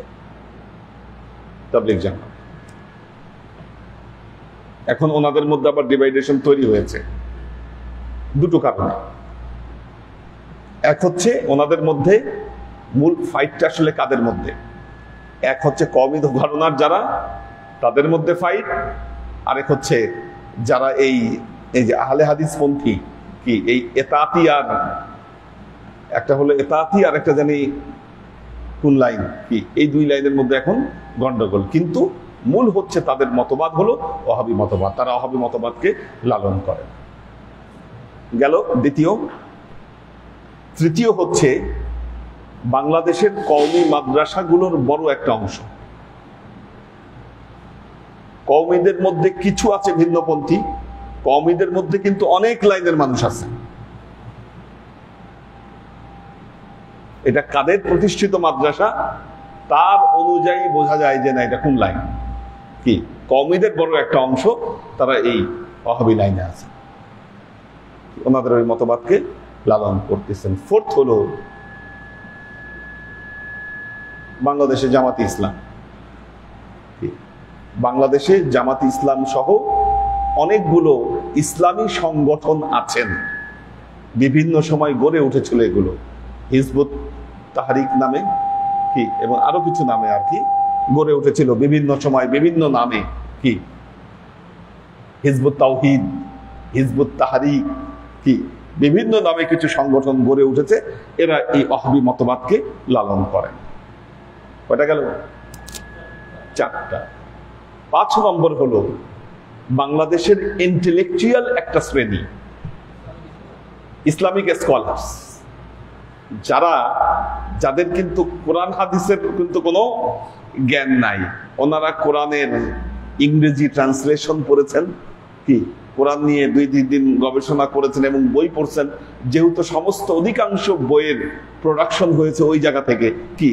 তাবলিগ জামাত। এখন ওনাদের মধ্যে আবার ডিভাইডেশন তৈরি হয়েছে দুটো কারণে। এক হচ্ছে ওনাদের মধ্যে মূল ফাইটটা আসলে কাদের মধ্যে, এক হচ্ছে কওমি ঘরানার যারা, তাদের মধ্যে ফাইট। আরেক হচ্ছে যারা এই যে আহলে হাদিস পন্থী, কি এই এতাতি, আর একটা হলো এতাতি আর একটা জানি কোন লাইন, কি এই 2 লাইনের মধ্যে এখন গন্ডগোল। কিন্তু মূল হচ্ছে তাদের মতবাদ হলো ওহাবি মতবাদ, তারা ওহাবি মতবাদকে লালন করে। গেল দ্বিতীয়। তৃতীয় হচ্ছে বাংলাদেশের কওমি মাদ্রাসাগুলোর বড় একটা অংশ। কওমিদের মধ্যে কিছু আছে ভিন্নপন্থী, কওমিদের মধ্যে কিন্তু অনেক লাইনের মানুষ আছে। এটা কাদের প্রতিষ্ঠিত মাদ্রাসা তার অনুযায়ী বোঝা যায় যে না এটা কোন লাইন। কি কওমিদের বড় একটা অংশ তারা এই ওহাবি লাইনে আছে, ওনাদের ওই মতবাদকে লালন করতেছেন। ফোর্থ হলো বাংলাদেশে জামাতে ইসলাম। বাংলাদেশে জামাতে ইসলাম সহ অনেকগুলো ইসলামী সংগঠন আছেন, বিভিন্ন সময় গড়ে উঠেছিল এগুলো, হিজবুত তাহরিক নামে কি এবং আরো কিছু নামে আর কি গড়ে উঠেছিল বিভিন্ন সময় বিভিন্ন নামে। কি হিজবুত তাওহীদ, হিজবুত তাহরিক, কি বিভিন্ন নামে কিছু সংগঠন গড়ে উঠেছে। এরা এই ওহাবি মতবাদকে লালন করে। কয়টা গেল? 4টা। 5 নম্বর হলো বাংলাদেশের ইন্টেলেকচুয়াল একটা শ্রেণী, ইসলামিক স্কলার্স, যাদের কিন্তু কোরআন হাদিসের কিন্তু কোনো জ্ঞান নাই। ওনারা কোরআনের ইংরেজি ট্রান্সলেশন পড়েছেন, কি কোরআন নিয়ে 2-3 দিন গবেষণা করেছেন এবং বই পড়ছেন। যেহেতু সমস্ত অধিকাংশ বইয়ের প্রোডাকশন হয়েছে ওই জায়গা থেকে, কি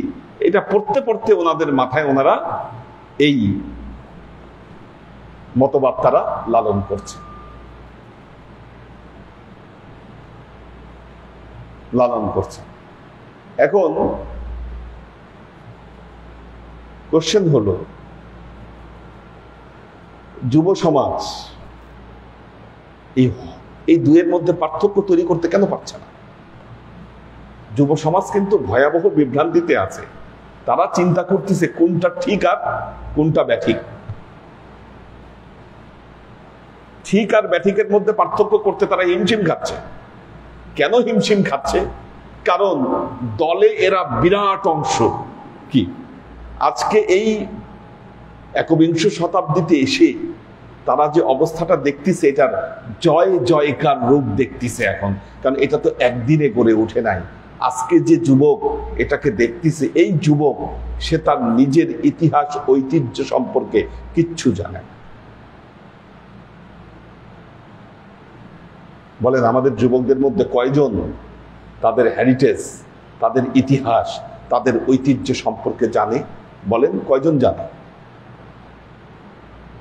এটা পড়তে পড়তে ওনাদের মাথায় ওনারা এই মতবাদ তারা লালন করছে, লালন করছে। এখন কোশ্চেন হলো, যুব সমাজ এই দুয়ের মধ্যে পার্থক্য তৈরি করতে কেন পারছে না? যুব সমাজ কিন্তু ভয়াবহ বিভ্রান্তিতে আছে। তারা চিন্তা করতেছে কোনটা ঠিক আর কোনটা ব্যাঠিক। ঠিক আর ব্যাঠিকের মধ্যে পার্থক্য করতে তারা হিমশিম খাচ্ছে। কেন হিমশিম খাচ্ছে? কারণ দলে এরা বিরাট অংশ। কি আজকে এই একবিংশ শতাব্দীতে এসে তারা যে অবস্থাটা দেখতেছে, এটার জয় জয়কার রূপ দেখতেছে এখন। কারণ এটা তো একদিনে গড়ে ওঠে নাই। আজকে যে যুবক এটাকে দেখতেছে, এই যুবক সে তার নিজের ইতিহাস ঐতিহ্য সম্পর্কে কিচ্ছু জানে না। বলেন আমাদের যুবকদের মধ্যে কয়জন তাদের হেরিটেজ, তাদের ইতিহাস, তাদের ঐতিহ্য সম্পর্কে জানে? বলেন কয়জন জানে?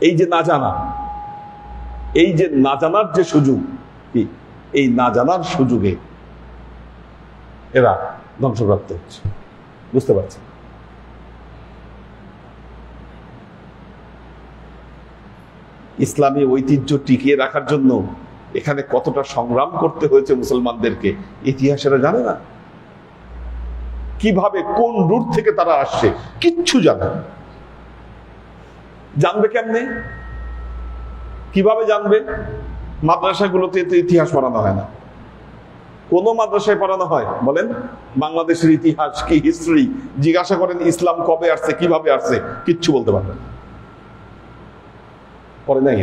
এই যে না জানা, এই যে না জানার যে সুযোগ, এই না জানার সুযোগে এরা ধ্বংসপ্রাপ্ত হচ্ছে। বুঝতে পারছি? ইসলামী ঐতিহ্য টিকিয়ে রাখার জন্য এখানে কতটা সংগ্রাম করতে হয়েছে মুসলমানদেরকে, ইতিহাসেরা জানে না। কিভাবে কোন রুট থেকে তারা আসছে কিচ্ছু জানে না। জানবে কেমনে? কিভাবে জানবে? মাদ্রাসাগুলোতে তো ইতিহাস পড়ানো হয় না। কোন মাদ্রাসায় পড়ানো হয় বলেন? বাংলাদেশের ইতিহাস কি, হিস্ট্রি জিজ্ঞাসা করেন ইসলাম কবে আসছে, কিভাবে আসছে, কিচ্ছু বলতে পারবেন না। পরে নাই,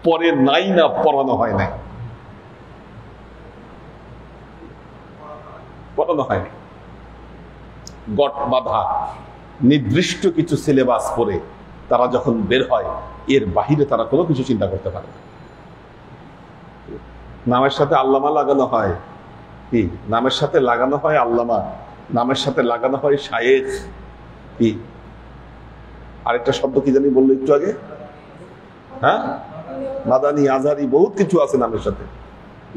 পরে নাই না, পড়ানো হয় নাই, পড়ানো হয়। গট বাঁধা নির্দিষ্ট কিছু সিলেবাস পড়ে তারা যখন বের হয়, এর বাহিরে তারা কোনো কিছু চিন্তা করতে পারে না। নামের সাথে আল্লামা লাগানো হয়, কি নামের সাথে লাগানো হয় আল্লামা, নামের সাথে লাগানো হয় শায়েখ, কি আরেকটা শব্দ কি জানি বললো একটু আগে, হ্যাঁ মাদানি, আজহারি, বহুত কিছু আছে নামের সাথে।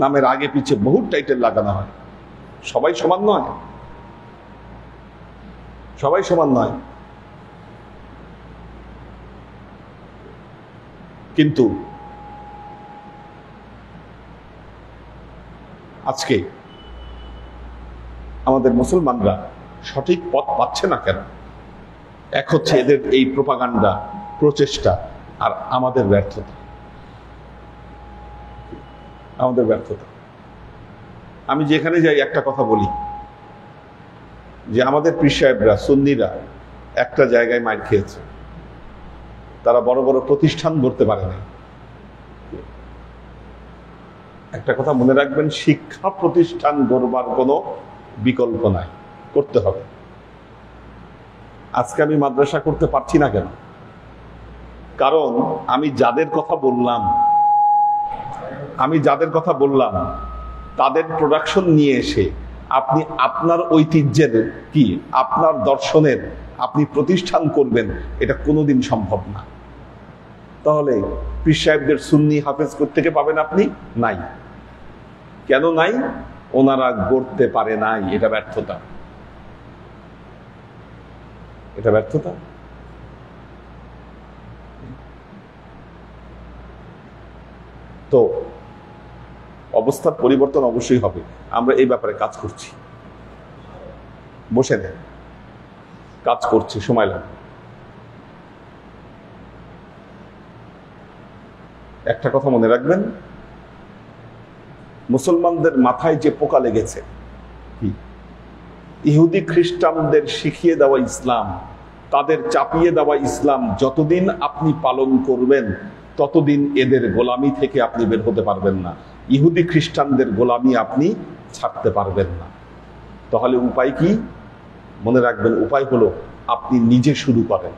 নামের আগে পিছে বহুত টাইটেল লাগানো হয়। সবাই সমান নয়, সবাই সমান নয়। কিন্তু আজকে আমাদের মুসলমানরা সঠিক পথ পাচ্ছে না কেন? এক হচ্ছে এদের এই প্রোপাগান্ডা, প্রচেষ্টা, আর আমাদের ব্যর্থতা। আমাদের ব্যর্থতা। আমি যেখানে যাই একটা কথা বলি যে আমাদের পীর সাহেবরা, সুন্নিরা একটা জায়গায় মাইর খেয়েছে, তারা বড় বড় প্রতিষ্ঠান গড়তে পারে নাই। একটা কথা মনে রাখবেন, শিক্ষা প্রতিষ্ঠান গড়বার কোনো বিকল্প নাই, করতে হবে। আজকে আমি মাদ্রাসা করতে পারছি না কেন? কারণ আমি যাদের কথা বললাম তাদের প্রোডাকশন নিয়ে এসে আপনি আপনার ঐতিহ্যের কি, আপনার দর্শনের আপনি প্রতিষ্ঠান করবেন, এটা কোনোদিন সম্ভব না। তাহলে পীর সাহেবদের সুন্নি হাফেজ থেকে পাবেন আপনি? নাই। কেন নাই? ওনারা গড়তে পারে নাই। এটা ব্যর্থতা, এটা ব্যর্থতা। তো অবস্থার পরিবর্তন অবশ্যই হবে। আমরা এই ব্যাপারে কাজ করছি, বসে নেই, কাজ করছি, সময় লাগবে। একটা কথা মনে রাখবেন, মুসলমানদের মাথায় যে পোকা লেগেছে, ইহুদি খ্রিস্টানদের শিখিয়ে দেওয়া ইসলাম, তাদের চাপিয়ে দেওয়া ইসলাম যতদিন আপনি পালন করবেন ততদিন এদের গোলামি থেকে আপনি বের হতে পারবেন না। ইহুদি খ্রিস্টানদের গোলামি আপনি ছাড়তে পারবেন না। তাহলে উপায় কি? মনে রাখবেন, উপায় হলো আপনি নিজে শুরু করেন,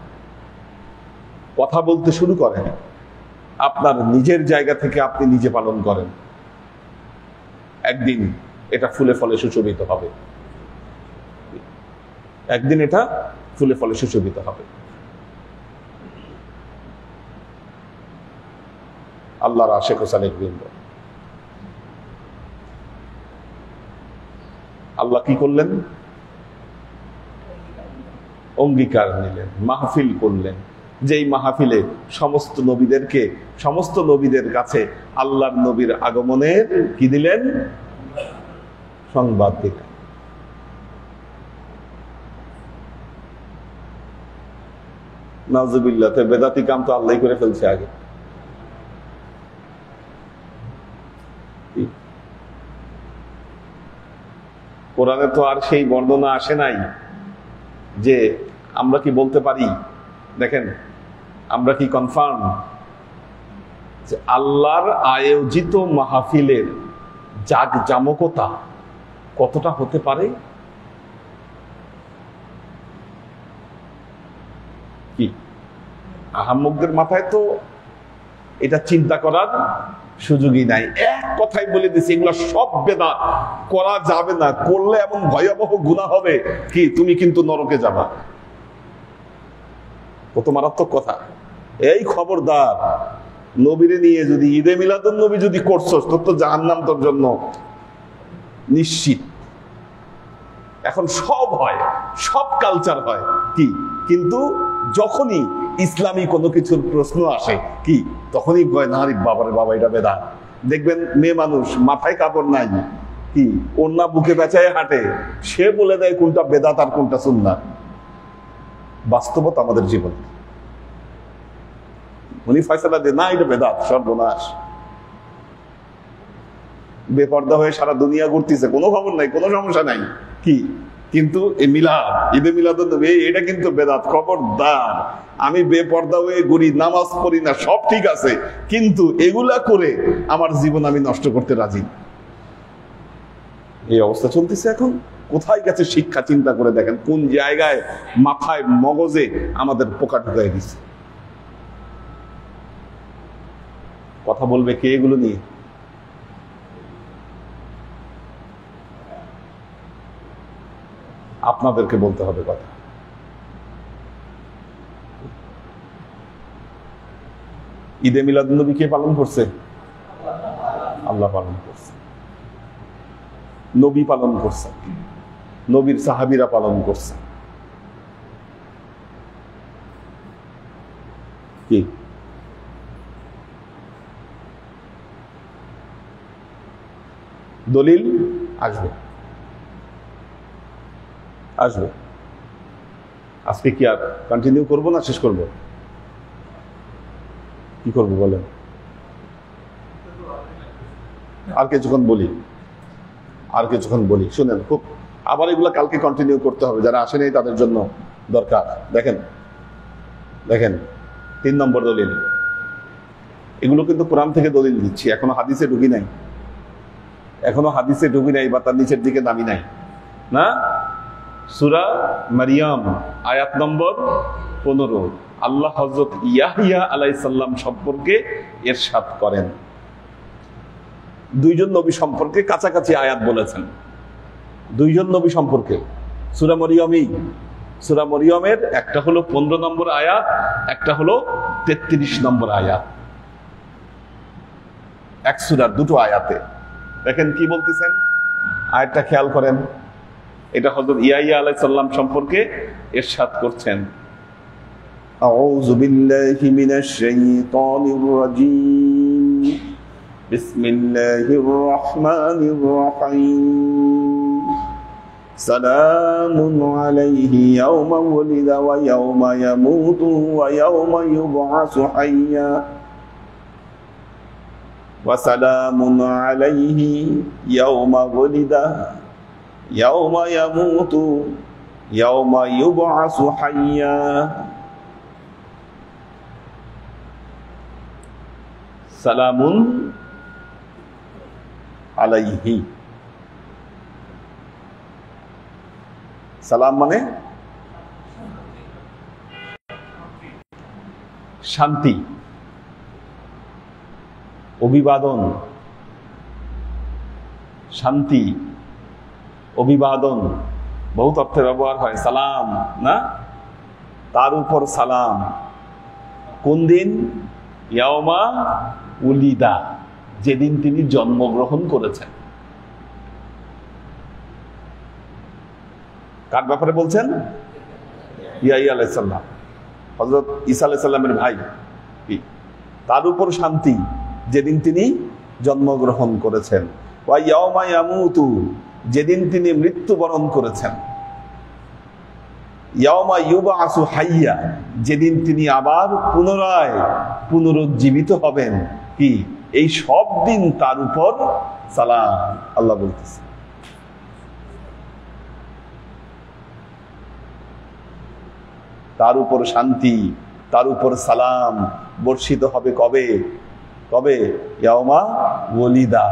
কথা বলতে শুরু করেন, আপনার নিজের জায়গা থেকে আপনি নিজে পালন করেন। একদিন এটা ফুলে ফলে সুশোভিত হবে, একদিন এটা ফুলে ফলে সুশোভিত হবে। আল্লাহর আশিক ও সালেক বৃন্দ, আল্লাহ কি করলেন? অঙ্গীকার নিলেন, মাহফিল করলেন। যেই মাহফিলে সমস্ত নবীদের কাছে আল্লাহর নবীর আগমনের কি দিলেন? সংবাদ দিলেন। নাউজুবিল্লাহ। তো বেদাতি কাম তো আল্লাহ করে ফেলছে আগে। কোরআনে তো আর সেই বর্ণনা আসে নাই যে আমরা কি বলতে পারি, দেখেন আমরা কি কনফার্ম যে আল্লাহর আয়োজিত মাহফিলের জাঁকজমকতা কতটা হতে পারে? কি আহাম্মকদের মাথায় তো এটা চিন্তা করার সুযোগই নাই। এক কথাই বলে দিছি, এগুলো সব বেদাত, করা যাবে না, করলে এমন ভয়াবহ গুনাহ হবে কি তুমি কিন্তু নরকে যাবা। কত মারাত্মক কথা। এই খবরদার, নবীরে নিয়ে যদি ঈদে মিলাদুন নবী যদি করছস তোর তো জাহান্নাম তোর জন্য নিশ্চিত। এখন সব হয়, সব কালচার হয় কি, কিন্তু যখনই ইসলামী কোনো কিছুর প্রশ্ন আসে কি তখনই কয় না রে বাবারে বাবা এটা বেদাত। দেখবেন মেয়ে মানুষ মাথায় কাপড় নাই কি ওড়না বুকে বেচায় হাঁটে, সে বলে দেয় কোনটা বেদাত আর কোনটা সুন্নাত। বাস্তবতা আমাদের জীবন। উনি ফয়সালা দেন না এটা বেদাত, সর্বনাশ। বেপর্দা হয়ে সারা দুনিয়া ঘুরতেছে, কোনো খবর নাই, কোনো সমস্যা নাই কি, কিন্তু এই মিলাদ, ঈদে মিলাদুন্নবী এটা কিন্তু বেদাত। খবরদার, আমি বেপর্দা হয়ে ঘুরি, নামাজ পড়ি না, সব ঠিক আছে, কিন্তু এগুলা করে আমার জীবন আমি নষ্ট করতে রাজি। এই অবস্থা চলতেছে এখন। কোথায় গেছে শিক্ষা? চিন্তা করে দেখেন কোন জায়গায় মাথায় মগজে আমাদের পোকা ঢুকাই দিচ্ছে। কথা বলবে কে এগুলো নিয়ে? আপনাদেরকে বলতে হবে কথা। ঈদে মিলাদুন্নবী কে পালন করছে? আল্লাহ পালন করছে, নবী পালন করছে, নবীর সাহাবীরা পালন করছে। কি দলিল আসবে? আসবে। আজকে কি আর কন্টিনিউ করবো না শেষ করবো? কি করবো বলেন? আর কিছুক্ষণ বলি, আর কিছুক্ষণ বলি, শুনেন খুব। আবার এগুলো কালকে কন্টিনিউ করতে হবে, যারা আসে নাই তাদের জন্য দরকার। দেখেন দেখেন 3 নম্বর দলিল। এগুলো কিন্তু কোরআন থেকে দলিল দিচ্ছি, এখনো হাদিসে ঢুকি নাই, এখনো হাদিসে ঢুকি নাই বা তার নিচের দিকে নামি নাই না। সূরা মারিয়াম আয়াত নম্বর 15 আল্লাহ হযরত ইয়াহইয়া আলাইহিস সালাম সম্পর্কে ইরশাদ করেন। দুইজন নবী সম্পর্কে কাছাকাছি আয়াত বলেছেন, দুইজন নবী সম্পর্কে। সূরা মরিয়মই, সূরা মরিয়মের একটা হলো 15 নম্বর আয়াত, একটা হলো 33 নম্বর আয়াত। এক সূরার দুটো আয়াতে দেখেন কি বলতেছেন, আয়াতটা খেয়াল করেন। এটা হযরত ইয়াহইয়া আলাইহিস সালাম সম্পর্কে ইরশাদ করছেন, আউযু বিল্লাহি মিনাশ শাইতানির রাজীম, বিসমিল্লাহির রহমানির রহিম, সালামুন আলাইহি ইয়াওমা ওয়ালিদা ওয়া ইয়াওমা ইয়ামুতু ওয়া ইয়াওমা ইউবআসু হাইয়্যা, ওয়া সালামুন আলাইহি ইয়াওমা ওয়ালিদা ইয়াওমা ইয়ামুতু ইয়াওমা ইউবআসু হাইয়্যা। সালামুন আলাইহি, সালাম মানে শান্তি, অভিবাদন, শান্তি, অভিবাদন বহুত অর্থে ব্যবহার হয়। সালাম না, তার উপর সালাম। কোন দিন? ইয়াওমা উলিদা, যেদিন তিনি জন্মগ্রহণ করেছেন। কার ব্যাপারে বলছেন? ইয়াহইয়া আলাইহিস সালাম, হযরত ঈসা আলাইহিস সালামের ভাই। তার উপর শান্তি যেদিন তিনি জন্মগ্রহণ করেছেন। ওয়া ইয়াওমা ইয়ামুতু, যেদিন তিনি মৃত্যুবরণ করেছেন। ইয়াউমা ইউবআসু হাইয়া, যেদিন তিনি আবার পুনরায় পুনরুজ্জীবিত হবেন, কি এই সব দিন তার উপর সালাম। আল্লাহ বলতেছে তার উপর শান্তি, তার উপর সালাম বর্ষিত হবে। কবে? কবে? ইয়াউমা ওলিদা,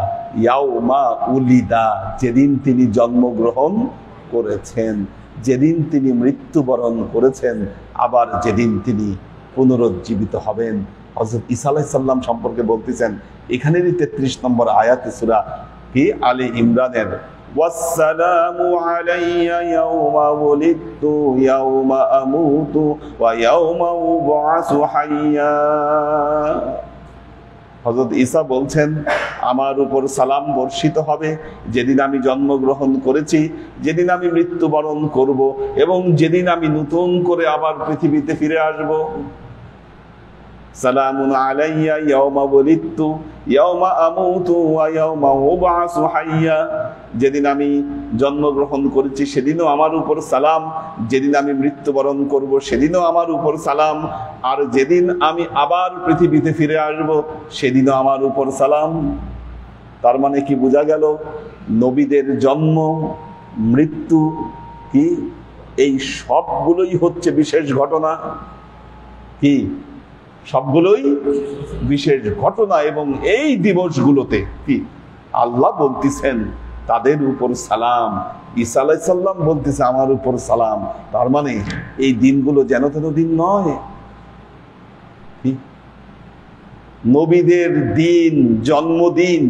ইয়াউমা উলিদা, যেদিন তিনি জন্মগ্রহণ করেছেন, যেদিন তিনি মৃত্যুবরণ করেছেন, আবার যেদিন তিনি পুনরুজ্জীবিত হবেন। হযরত ঈসা আলাইহিস সালাম সম্পর্কে বলতেছেন, এখানেরই 33 নম্বর আয়াতে সূরা কি আলে ইমরানের, ওয়াসসালামু আলাইয়া ইয়াউমা ওয়ালিদতু ইয়াউমা আমুতু ওয়া ইয়াউমা উবআসু হাইয়া। হযরত ঈসা বলছেন, আমার উপর সালাম বর্ষিত হবে যেদিন আমি জন্মগ্রহণ করেছি, যেদিন আমি মৃত্যুবরণ করব, এবং যেদিন আমি নতুন করে আবার পৃথিবীতে ফিরে আসব। সালামুন আলাইয়া ইয়াউমা ওয়ালিদতু ইয়াউমা আমুতু ওয়া ইয়াউমা উবআসু হাইয়া, যেদিন আমি জন্মগ্রহণ করেছি সেদিনও আমার উপর সালাম, যেদিন আমি মৃত্যুবরণ করব সেদিনও আমার উপর সালাম, আর যেদিন আমি আবার পৃথিবীতে ফিরে আসব সেদিনও আমার উপর সালাম। তার মানে কি বোঝা গেল? নবীদের জন্ম, মৃত্যু, কি এই সবগুলোই হচ্ছে বিশেষ ঘটনা। কি সবগুলোই বিশেষ ঘটনা, এবং এই দিবসগুলোতে কি আল্লাহ বলতেছেন তাদের উপর সালাম। ঈসা আলাইহিস সালাম বলতেছে আমার উপর সালাম। তার মানে এই দিনগুলো যেন তেন দিন নয়। নবীদের দিন, জন্মদিন,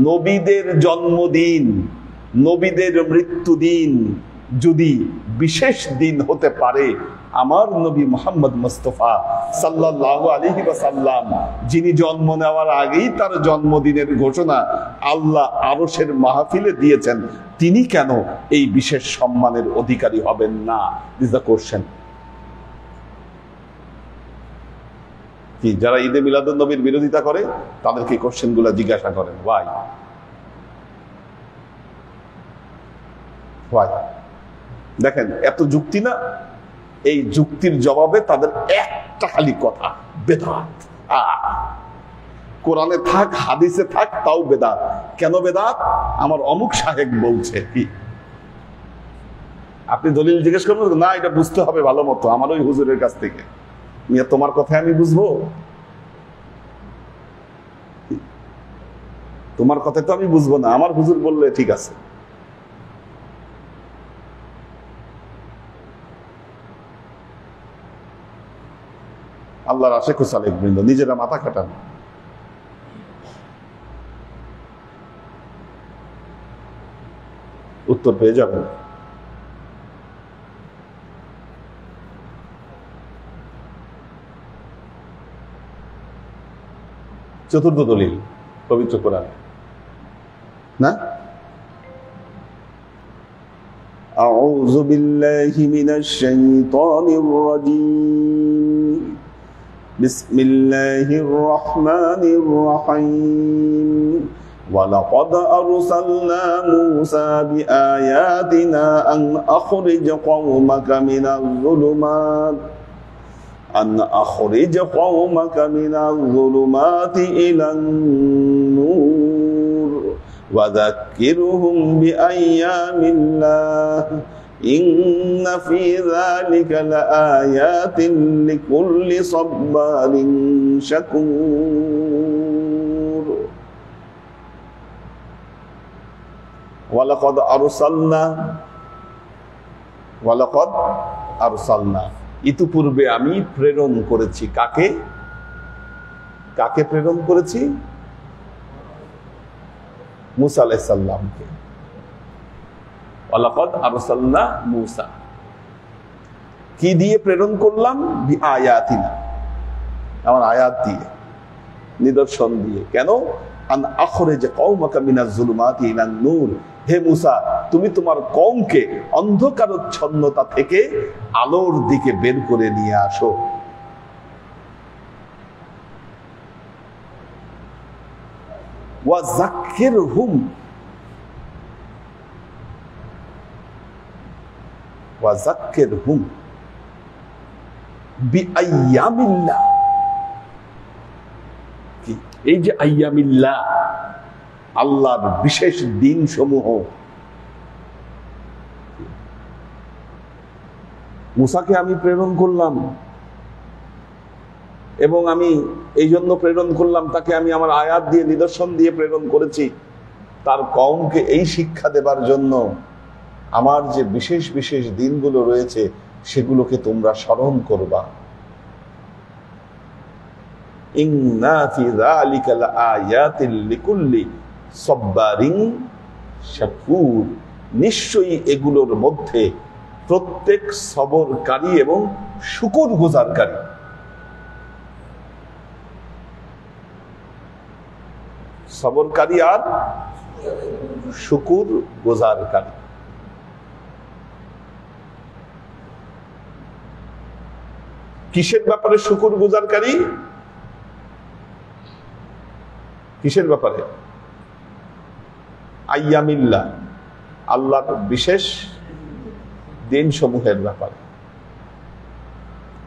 নবীদের জন্মদিন, নবীদের মৃত্যুদিন যদি বিশেষ দিন হতে পারে, আমার নবী মুহাম্মদ মুস্তাফা সাল্লাল্লাহু আলাইহি ওয়াসাল্লাম, যিনি জন্ম নেওয়ার আগেই তার জন্মদিনের ঘোষণা আল্লাহ আরশের মাহফিলে দিয়েছেন, তিনি কেন এই বিশেষ সম্মানের অধিকারী হবেন না? This the question. কি যারা ঈদে মিলাদুন নবীর বিরোধিতা করে তাদেরকে কোশ্চেন গুলা জিজ্ঞাসা করেন, ওয়াই ওয়াই? দেখেন এত যুক্তি না, এই যুক্তির জবাবে তাদের একটা খালি কথা, বেদাত। কোরআনে থাক হাদিসে থাক তাও বেদাত। কেন বেদাত? আমার অমুক সাহেব বলছে। কি আপনি দলিল জিজ্ঞেস করবেন, না এটা বুঝতে হবে ভালো মতো আমার ওই হুজুরের কাছ থেকে। তোমার কথায় আমি বুঝবো? তোমার কথা তো আমি বুঝবো না, আমার হুজুর বললে ঠিক আছে। আল্লাহর আশেক ও সালেক বৃন্দ, নিজেরা মাথা কাটান। উত্তর পেয়ে যাবেন। চতুর্থ দলিল পবিত্র কোরআন না? আউযু বিল্লাহি মিনাশ শাইতানির রাজীম। বিসমিল্লাহির রহমানির রহিম। ওয়ালাকাদ আরসালনা মূসা বিআয়াতিনা আন আখরিজ কওমাকা মিনাল যুলুমাত মিনাল যুলুমাতি ইলান নূর ওয়া যাক্কিরহুম বিআইয়ামিল্লাহ ইন্না ফী যালিকা লাআয়াতিন লিকুল্লি সাব্বারিন শাকুর। ওয়ালাকাদ আরসালনা, ইতিপূর্বে আমি প্রেরণ করেছি। কাকে? কাকে প্রেরণ করেছি? মূসা আলাইহিস সালামকে। ওয়ালাকাদ আরসালনা মূসা, কি দিয়ে প্রেরণ করলাম? বিআয়াতিনা, আমার আয়াত দিয়ে, নিদর্শন দিয়ে। কেন? আন আখরিজ কওমাকা মিনাজ যুলুমাতি ইলান নূর, হে মূসা তুমি তোমার কওমকে অন্ধকারচ্ছন্নতা থেকে আলোর দিকে বের করে নিয়ে আসো। ওয়া যাক্কিরহুম ওয়া যাক্কিরহুম বিআইয়ামিল্লাহ। কি এই যে আইয়ামিল্লাহ, আল্লাহর বিশেষ দিন সমূহ। মুসাকে আমি প্রেরণ করলাম, এবং আমি এই জন্য প্রেরণ করলাম, তাকে আমি আমার আয়াত দিয়ে, নিদর্শন দিয়ে প্রেরণ করেছি, তার কওমকে এই শিক্ষা দেবার জন্য আমার যে বিশেষ বিশেষ দিনগুলো রয়েছে সেগুলোকে তোমরা স্মরণ করবা। ইন্না ফি যালিকা লাআয়াতিল লিকুল্লি সাব্বারিন শাকুর। নিশ্চয়ই এগুলোর মধ্যে প্রত্যেক সবরকারী এবং শুকরগুজারকারী। সবরকারী আর শুকরগুজারকারী। কিসের ব্যাপারে শুকরগুজারকারী? কিসের ব্যাপারে? আইয়ামিল্লাহ, আল্লাহর বিশেষ দিন সমূহের ব্যাপারে।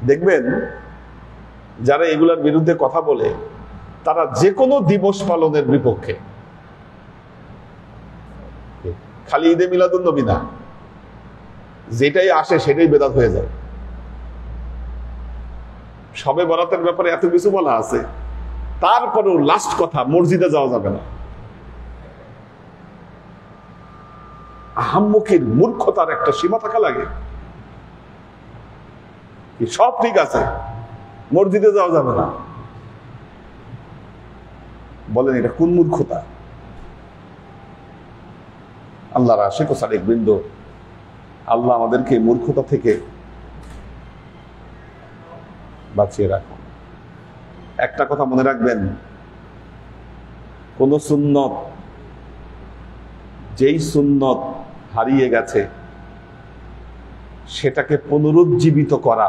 দেখবেন যারা এগুলোর বিরুদ্ধে কথা বলে তারা যে কোনো দিবস পালনের বিপক্ষে। খালি ঈদে মিলাদুন নবী না, যেটাই আসে সেটাই বেদাত হয়ে যায়। শবে বরাতের ব্যাপারে এত কিছু বলা আছে, তারপরেও লাস্ট কথা, মসজিদে যাওয়া যাবে না। আহাম্মকের মূর্খতার একটা সীমা থাকা লাগে। সব ঠিক আছে, মসজিদে যাওয়া যাবে না, বলেন এটা কোন মূর্খতা? আল্লাহর আশিক ও সাদিক বৃন্দ, আল্লাহ আমাদেরকে মূর্খতা থেকে বাঁচিয়ে রাখুন। একটা কথা মনে রাখবেন, কোন সুন্নত, যেই সুন্নত হারিয়ে গেছে সেটাকে পুনরুজ্জীবিত করা,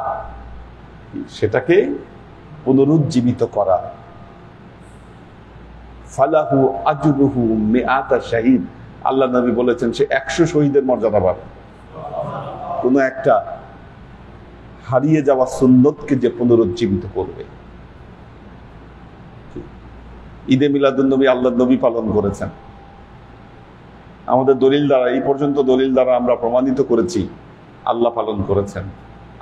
সেটাকে পুনরুজ্জীবিত করা, ফালাহু আজরুহু মিআতা শাহীদ। আল্লাহ নবী বলেছেন সে 100 শহীদের মর্যাদা পাবে। কোন একটা হারিয়ে যাওয়া সুন্নতকে যে পুনরুজ্জীবিত করবে। ঈদে মিলাদুন নবী আল্লাহর নবী পালন করেছেন। আমাদের দলিল দ্বারা, এই পর্যন্ত দলিল দ্বারা আমরা প্রমাণিত করেছি আল্লাহ পালন করেছেন,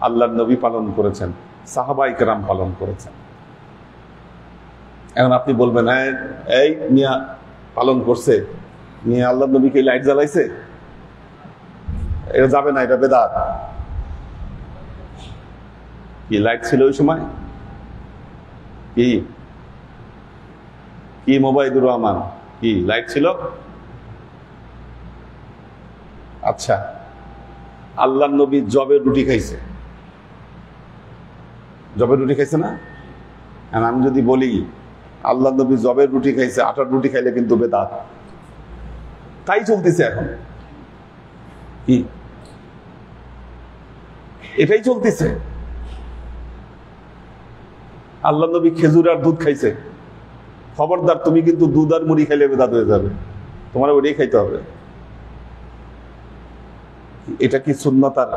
আল্লাহর নবী পালন করেছেন, সাহাবায়ে কেরাম পালন করেছেন। এখন আপনি বলবেন, হ্যাঁ এই মিয়া পালন করছে, মিয়া আল্লাহর নবীকে লাইট জ্বালাইছে, এটা যাবে না, এটা বেদাত। কি লাইট ছিল ওই সময়? কি কি মোবাইদুর রহমান, কি লাইট ছিল? আচ্ছা, আল্লাহর নবী জবের রুটি খাইছে, জবের রুটি খাইছে না? আমি যদি বলি আল্লাহর নবী জবের রুটি খাইছে, আটার রুটি খাইলে কিন্তু বেদাত। তাই চলতেছে এখন। কি এটাই চলতেছে। আল্লাহর নবী খেজুর আর দুধ খাইছে, খবরদার তুমি কিন্তু দুধ আর মুড়ি খাইলে বেদাত হয়ে যাবে, তোমার ওইটাই খাইতে হবে। এটা কি সুন্নাত আর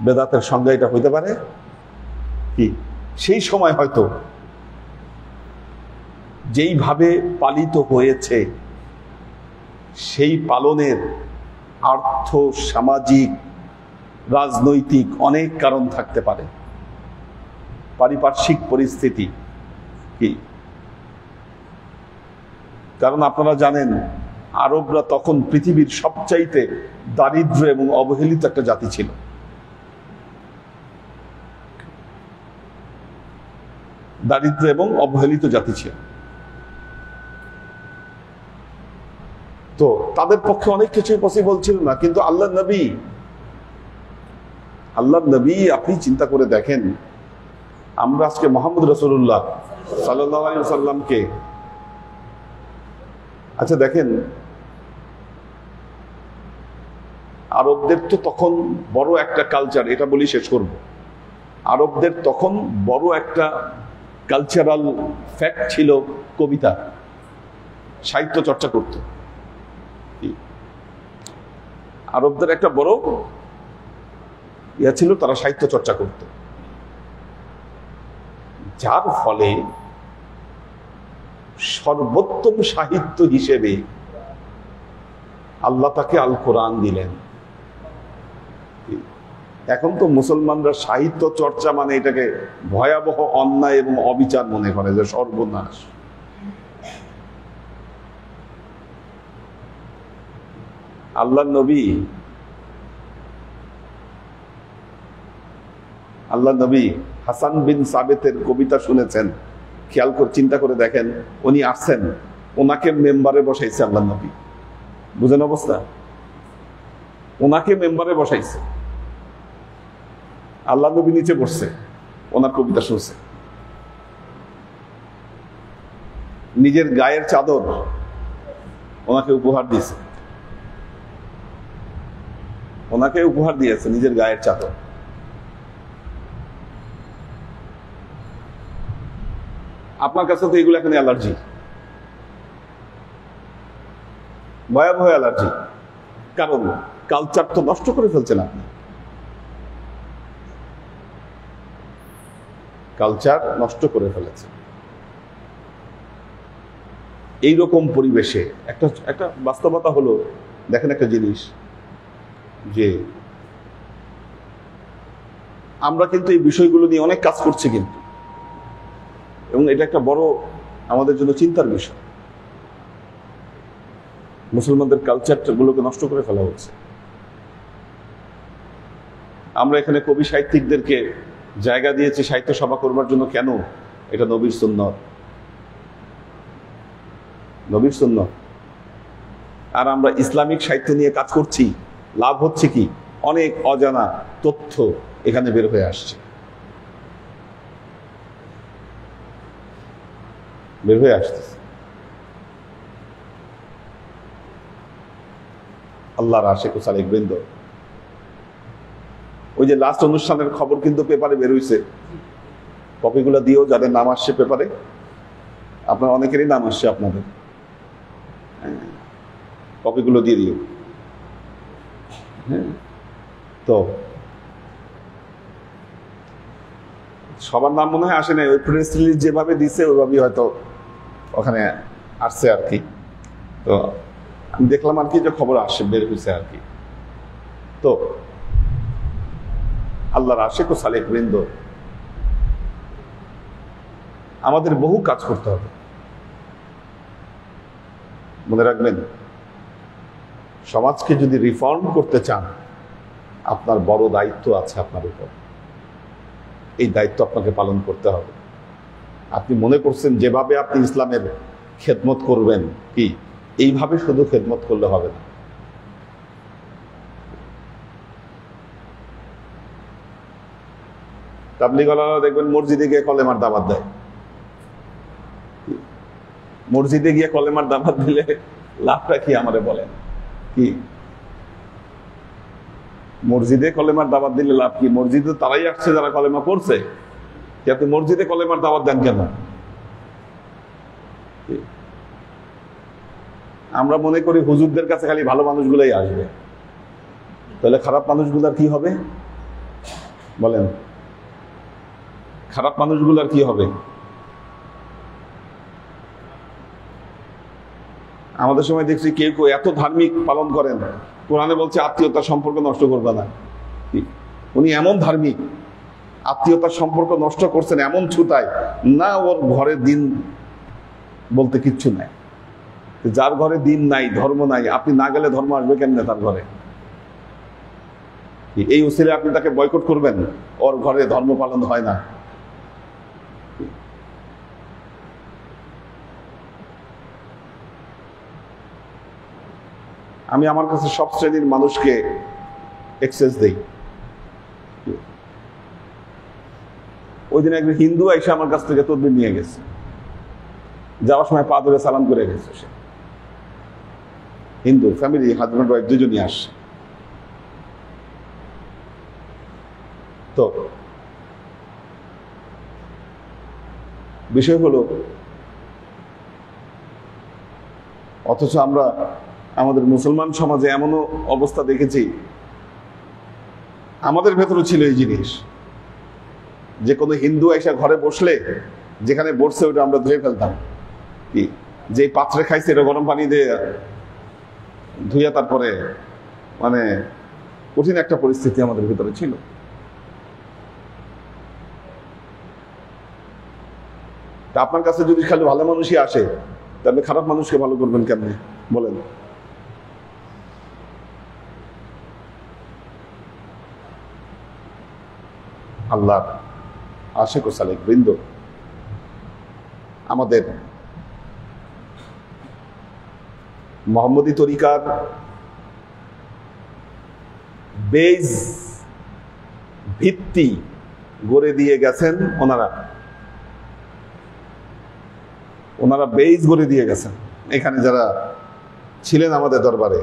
বেদাতের সংজ্ঞা এটা হইতে পারে? কি সেই সময় হয়তো যেইভাবে পালিত হয়েছে সেই পালনের আর্থ সামাজিক রাজনৈতিক অনেক কারণ থাকতে পারে, পারিপার্শ্বিক পরিস্থিতি। কি কারণ আপনারা জানেন আরবরা তখন পৃথিবীর সবচাইতে দারিদ্র এবং অবহেলিত একটা জাতি ছিল। দারিদ্র এবং অবহেলিত জাতি ছিল। তো তাদের পক্ষে অনেক কিছু পসিবল ছিল না, কিন্তু আল্লাহর নবী আপনি চিন্তা করে দেখেন, আমরা আজকে মুহাম্মদ রাসূলুল্লাহ সাল্লাল্লাহু আলাইহি ওয়াসাল্লামকে, আচ্ছা দেখেন আরবদের তো তখন বড় একটা কালচার, এটা বলি শেষ করব। আরবদের তখন বড় একটা কালচারাল ফ্যাক্ট ছিল কবিতা, সাহিত্য চর্চা করত। আরবদের একটা বড় ইয়া ছিল, তারা সাহিত্য চর্চা করত, যার ফলে সর্বোত্তম সাহিত্য হিসেবে আল্লাহ তাকে আল কোরআন দিলেন। এখন তো মুসলমানরা সাহিত্য চর্চা মানে এটাকে ভয়াবহ অন্যায় এবং অবিচার মনে করে, যে সর্বনাশ। আল্লাহ নবী হাসান বিন সাবেতের কবিতা শুনেছেন, খেয়াল করে চিন্তা করে দেখেন, উনি আসছেন, ওনাকে মেম্বারে বসাইছে আল্লাহ নবী, বুঝেন অবস্থা, ওনাকে মেম্বারে বসাইছে, আল্লাহ নবী নিচে বসছে, ওনার কবিতা শুনছে। নিজের গায়ের চাদর ওনাকে উপহার দিয়েছে, ওনাকে উপহার দিয়েছে নিজের গায়ের চাদর। আপনার কাছে তো এগুলো এখন অ্যালার্জি, ভয়াবহ অ্যালার্জি, কারণ কালচার তো নষ্ট করে ফেলছেন আপনি। কালচার নষ্ট করে ফেলেছে। এইরকম পরিবেশে একটা বাস্তবতা হলো, দেখেন একটা জিনিস, যে আমরা কিন্তু এই বিষয়গুলো নিয়ে অনেক কাজ করছি কিন্তু, এবং এটা একটা বড় আমাদের জন্য চিন্তার বিষয়। মুসলমানদের কালচারগুলোকে নষ্ট করে ফেলা হচ্ছে। আমরা এখানে কবি সাহিত্যিকদেরকে জায়গা দিয়েছি সাহিত্য সভা করবার জন্য, কেন? এটা নবীর সুন্নাত, নবীর সুন্নাত। আর আমরা ইসলামিক সাহিত্য নিয়ে কাজ করছি, লাভ হচ্ছে কি? অনেক অজানা তথ্য এখানে বের হয়ে আসছে, বের হয়ে আসতেছে। আল্লাহর আশিক ও সালেক বৃন্দ, ওই যে লাস্ট অনুষ্ঠানের খবর কিন্তু পেপারে বের হয়েছে, কপিগুলো দিয়েও, যাদের নাম আসছে পেপারে, আপনার অনেকেরই নাম আসছে, আপনাদের কপিগুলো দিয়ে দিও। হ্যাঁ, তো সবার নাম মনে হয় আসে নাই, ওই প্রেস রিলিজ যেভাবে দিছে ওইভাবেই হয়তো ওখানে আসছে আর কি। তো আমি দেখলাম আর কি, যে খবর আসে, বের হয়েছে আর কি। তো আল্লাহর আশিক ও সালেক বৃন্দ, আমাদের বহু কাজ করতে হবে। মনে রাখবেন, সমাজকে যদি রিফর্ম করতে চান, আপনার বড় দায়িত্ব আছে আপনার উপর। এই দায়িত্ব আপনাকে পালন করতে হবে। আপনি মনে করছেন যেভাবে আপনি ইসলামের খেদমত করবেন, কি এইভাবে শুধু খেদমত করলে হবে না। তাবলীগওয়ালারা দেখবেন মসজিদে গিয়ে কলেমার দাওয়াত দেয়। মসজিদে গিয়ে কলেমার দাওয়াত দিলে লাভটা কি আমারে বলেন? কি মসজিদে কলেমার দাওয়াত দিলে লাভ কি? মসজিদে তারাই আসছে যারা কলেমা পড়ছে, আপনি মসজিদে কলেমার দাওয়াত দেন কেন? আমরা মনে করি হুজুরদের কাছে খালি ভালো মানুষগুলাই আসবে, তাহলে খারাপ মানুষগুলার কি হবে বলেন? খারাপ মানুষগুলার কি হবে? আমাদের সময় দেখছি কেউ কেউ এত ধার্মিক পালন করেন, কোরআনে বলছে আত্মীয়তার সম্পর্ক নষ্ট করবে না। উনি এমন ধার্মিক, আত্মীয়তার সম্পর্ক নষ্ট করছেন এমন ছুতায় না, ওর ঘরে দিন বলতে কিচ্ছু নাই। যার ঘরে দিন নাই, ধর্ম নাই, আপনি না গেলে ধর্ম আসবে কেমনে তার ঘরে? এই উসিলে আপনি তাকে বয়কট করবেন, ওর ঘরে ধর্ম পালন হয় না। আমি আমার কাছে সব শ্রেণীর মানুষকে এক্সেস দেই। ওই দিন একজন হিন্দু এসে আমার কাছ থেকে তদবির নিয়ে গেছে, যাওয়ার সময় পা ধরে সালাম করে গেছে। সে হিন্দু ফ্যামিলি, হাজব্যান্ড ওয়াইফ দুজনই আসছে। তো বিষয় হলো, অথচ আমরা আমাদের মুসলমান সমাজে এমনও অবস্থা দেখেছি আমাদের ভেতরে ছিল এই জিনিস, যে কোনো হিন্দু এসে ঘরে বসলে যেখানে বসছে ওটা আমরা ধুয়ে ফেলতাম, কি যে পাত্রে খাইছে এটা গরম পানি দিয়ে ধুইয়া তারপরে, মানে কঠিন একটা পরিস্থিতি আমাদের ভিতরে ছিল। আপনার কাছে যদি খালি ভালো মানুষই আসে, তাহলে খারাপ মানুষকে ভালো করবেন কেমনে বলেন? আল্লাহ আশিক ও সালেক বৃন্দ, আমাদের মোহাম্মদী তরিকার বেজ ভিত্তি গড়ে দিয়ে গেছেন ওনারা বেজ গড়ে দিয়ে গেছেন। এখানে যারা ছিলেন আমাদের দরবারে,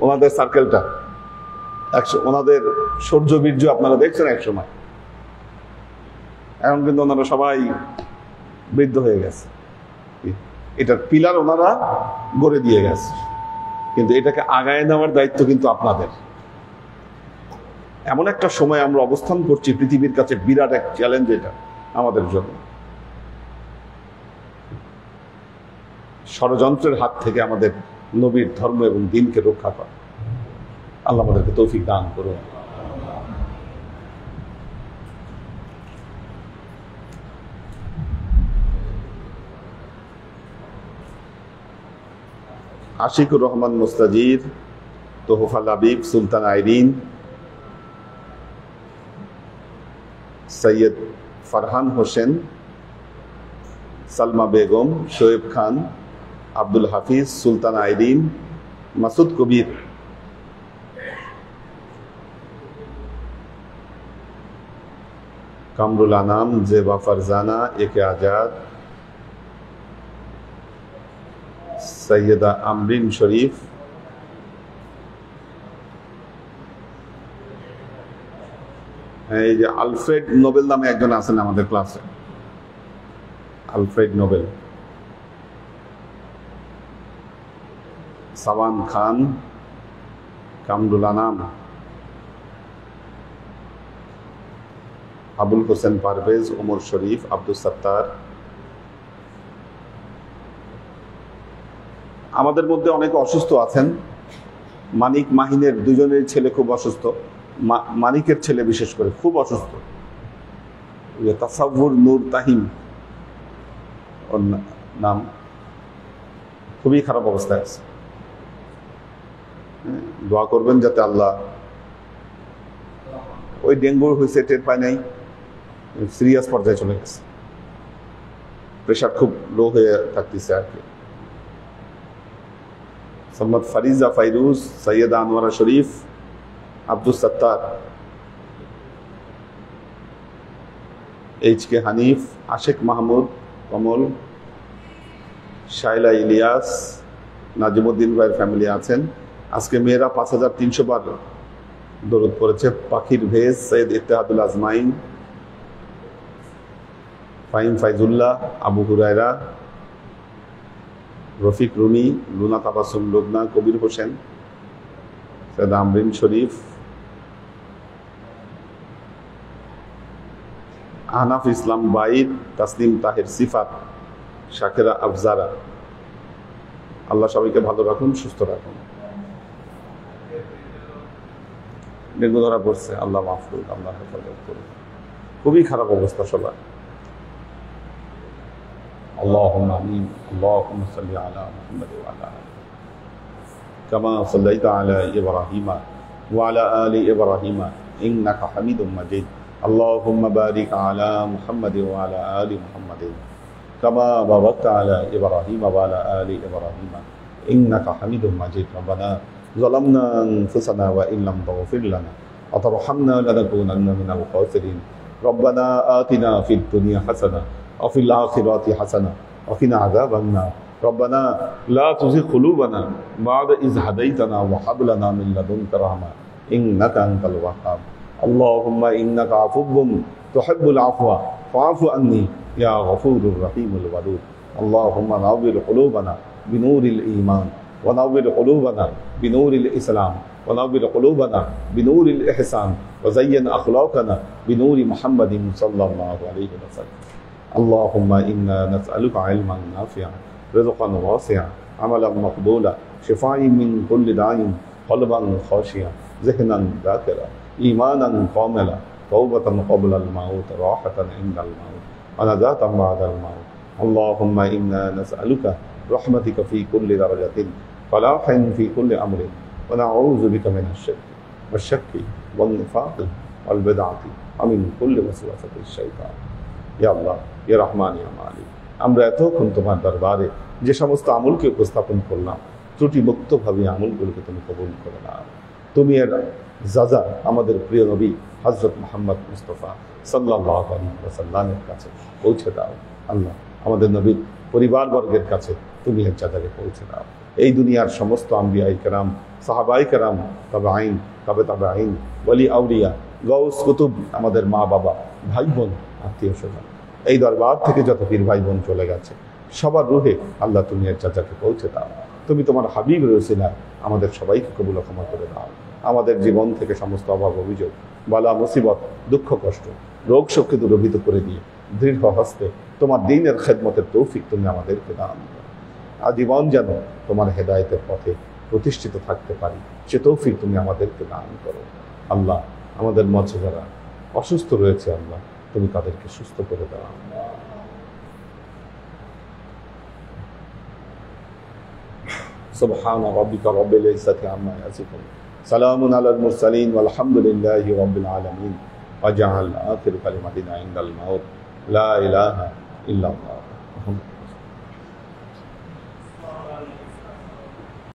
ওনাদের সার্কেলটা ওনাদের শৌর্য বীর্য আপনারা দেখছেন এক সময়, এখন কিন্তু ওনারা সবাই বৃদ্ধ হয়ে গেছে। এটার পিলার ওনারা গড়ে দিয়ে গেছে, কিন্তু এটাকে আগায় নেওয়ার দায়িত্ব কিন্তু আপনাদের। এমন একটা সময় আমরা অবস্থান করছি, পৃথিবীর কাছে বিরাট এক চ্যালেঞ্জ এটা আমাদের জন্য। ষড়যন্ত্রের হাত থেকে আমাদের নবীর ধর্ম এবং দ্বীনকে রক্ষা করা। আল্লাহ আমাদেরকে তৌফিক দান করুন। আশিকুর রহমান মুস্তাজির, তোহফা লাবিব, সুলতান আইরিন, সৈয়দ ফারহান হোসেন, সালমা বেগম, শোয়েব খান, আব্দুল হাফিজ, সুলতান আইরিন, মাসুদ কবির, কামরুল আনাম, জেবা ফারজানা, একে আজাদ, সৈয়দা আমরিন শরীফ, এই যে আলফ্রেড নোবেল নামে একজন আছেন আমাদের ক্লাসে, আলফ্রেড নোবেল, সাওয়ান খান, কামরুল আনাম, আবুল হোসেন পারভেজ, ওমর শরীফ, আব্দুল সত্তার। আমাদের মধ্যে অনেকে অসুস্থ আছেন। মানিক মাহিনের দুজনের ছেলে খুব অসুস্থ, মানিকের ছেলে বিশেষ করে খুব অসুস্থ। তাসাউর নূর তাহিম ওর নাম, খুবই খারাপ অবস্থায় আছে। দোয়া করবেন যাতে আল্লাহ, ওই ডেঙ্গুর হয়েছে টের পায় নাই, সিরিয়াস পর্যায়ে চলে গেছে, প্রেশার খুব লো হয়ে থাকতেছে আর কি। মোহাম্মদ ফারিজা ফাইরুজ, সৈয়দা আনোয়ারা শরীফ, আব্দুল সত্তার, এইচ কে হানিফ, আশেক মাহমুদ, কমল, শাইলা ইলিয়াস, নাজিমুদ্দিন ভাইয়ের ফ্যামিলি আছেন। আজকে মেয়েরা 5300 বার দরুদ পড়েছে। পাখির ভেজ, সৈয়দ ইত্তেহাদুল আজমাইন, ফাইম ফাইজুল্লাহ, আবু হুরায়রা, রফিক রুমি, লুনা তাবাসুম লুবনা, কবির হোসেন, সৈয়দ আমরিন শরীফ, আহনাফ ইসলাম বাইর, তাসনিম তাহের সিফাত, শাকেরা আফজারা। আল্লাহ সবাইকে ভালো রাখুন, সুস্থ রাখুন। ডেঙ্গু ধরা পড়ছে, আল্লাহ মাফ করুন, আল্লাহ হেফাজত করুন। খুবই খারাপ অবস্থা সবার। اللهم آمين. اللهم صل على محمد وعلى آله كما صليت على إبراهيم وعلى آل إبراهيم إنك حميد مجيد. اللهم بارك على محمد وعلى آل محمد كما باركت على إبراهيم وعلى آل إبراهيم إنك حميد مجيد. ربنا ظلمنا أنفسنا وإن لم تغفر لنا وترحمنا لنكونن من الخاسرين. ربنا آتنا في الدنيا حسنة وفي الآخرة حسنة وقنا عذاب النار. ربنا لا تزغ قلوبنا بعد إذ هديتنا وهب لنا من لدنك رحمة إنك أنت الوهاب. اللهم إنك عفو تحب العفو فاعف عني يا غفور الرحيم الودود. اللهم نور قلوبنا بنور الإيمان ونور قلوبنا بنور الإسلام ونور قلوبنا بنور الإحسان وزين أخلاقنا بنور محمد صلى الله عليه وسلم اللهم إنا نسألك علما نافعا رزقا واسعا عملا مقبولا شفاء من كل داء قلبا خاشعا ذهنا ذاكرا إيمانا كاملا توبة قبل الموت راحة عند الموت ونجاة بعد الموت اللهم إنا نسألك رحمتك في كل درجة فلاح في كل أمر ونعوذ بك من الشك والنفاق والبدعة ومن كل وسوسة الشيطان ইয়া আল্লাহ ইয়া রহমান ইয়া মালিক আমরা এতক্ষণ তোমার দরবারে যে সমস্ত আমলকে উপস্থাপন করলাম ত্রুটি মুক্তভাবে আমলগুলোকে তুমি কবুল করে নাও তুমি এর যাজা আমাদের প্রিয় নবী হযরত মুহাম্মদ মুস্তাফা সাল্লাল্লাহু আলাইহি ওয়াসাল্লামের কাছে পৌঁছে দাও আল্লাহ আমাদের নবীর পরিবারবর্গের কাছে তুমি এর যাজাকে পৌঁছে দাও এই দুনিয়ার সমস্ত আম্বিয়া ইকরাম সাহাবাই কেরাম তাবেঈন তাবেঈন ওয়ালি আউলিয়া গাউস কুতুব আমাদের মা বাবা ভাই বোন আত্মীয় স্বজন এই দরবার থেকে যত পীর ভাই বোন চলে গেছে সবার রুহে আল্লাহ তুমি এর যাজাকে পৌঁছে দাও তুমি তোমার হাবিব রসুলা আমাদের সবাইকে কবুল ক্ষমা করে দাও আমাদের জীবন থেকে সমস্ত অভাব অভিযোগ বালা মুসিবত দুঃখ কষ্ট রোগ শোককে দূরীভূত করে দিয়ে দৃঢ় হস্তে তোমার দ্বীনের খেদমতের তৌফিক তুমি আমাদেরকে দান করো আজীবন যেন তোমার হেদায়েতের পথে প্রতিষ্ঠিত থাকতে পারি সে তৌফিক তুমি আমাদেরকে দান করো আল্লাহ আমাদের মাঝে যারা অসুস্থ রয়েছে আল্লাহ তুমি তাদেরকে সুস্থ করে দাও সুবহান রাব্বিকা রাব্বিল ইজ্জাতি আম্মা ইয়াসিফুন সালামুন আলাল মুরসালিন ওয়ালহামদুলিল্লাহি রাব্বিল আলামিন ওয়াজআল আখির কালিমাতিনা ইনদাল মাউত লা ইলাহা ইল্লাল্লাহ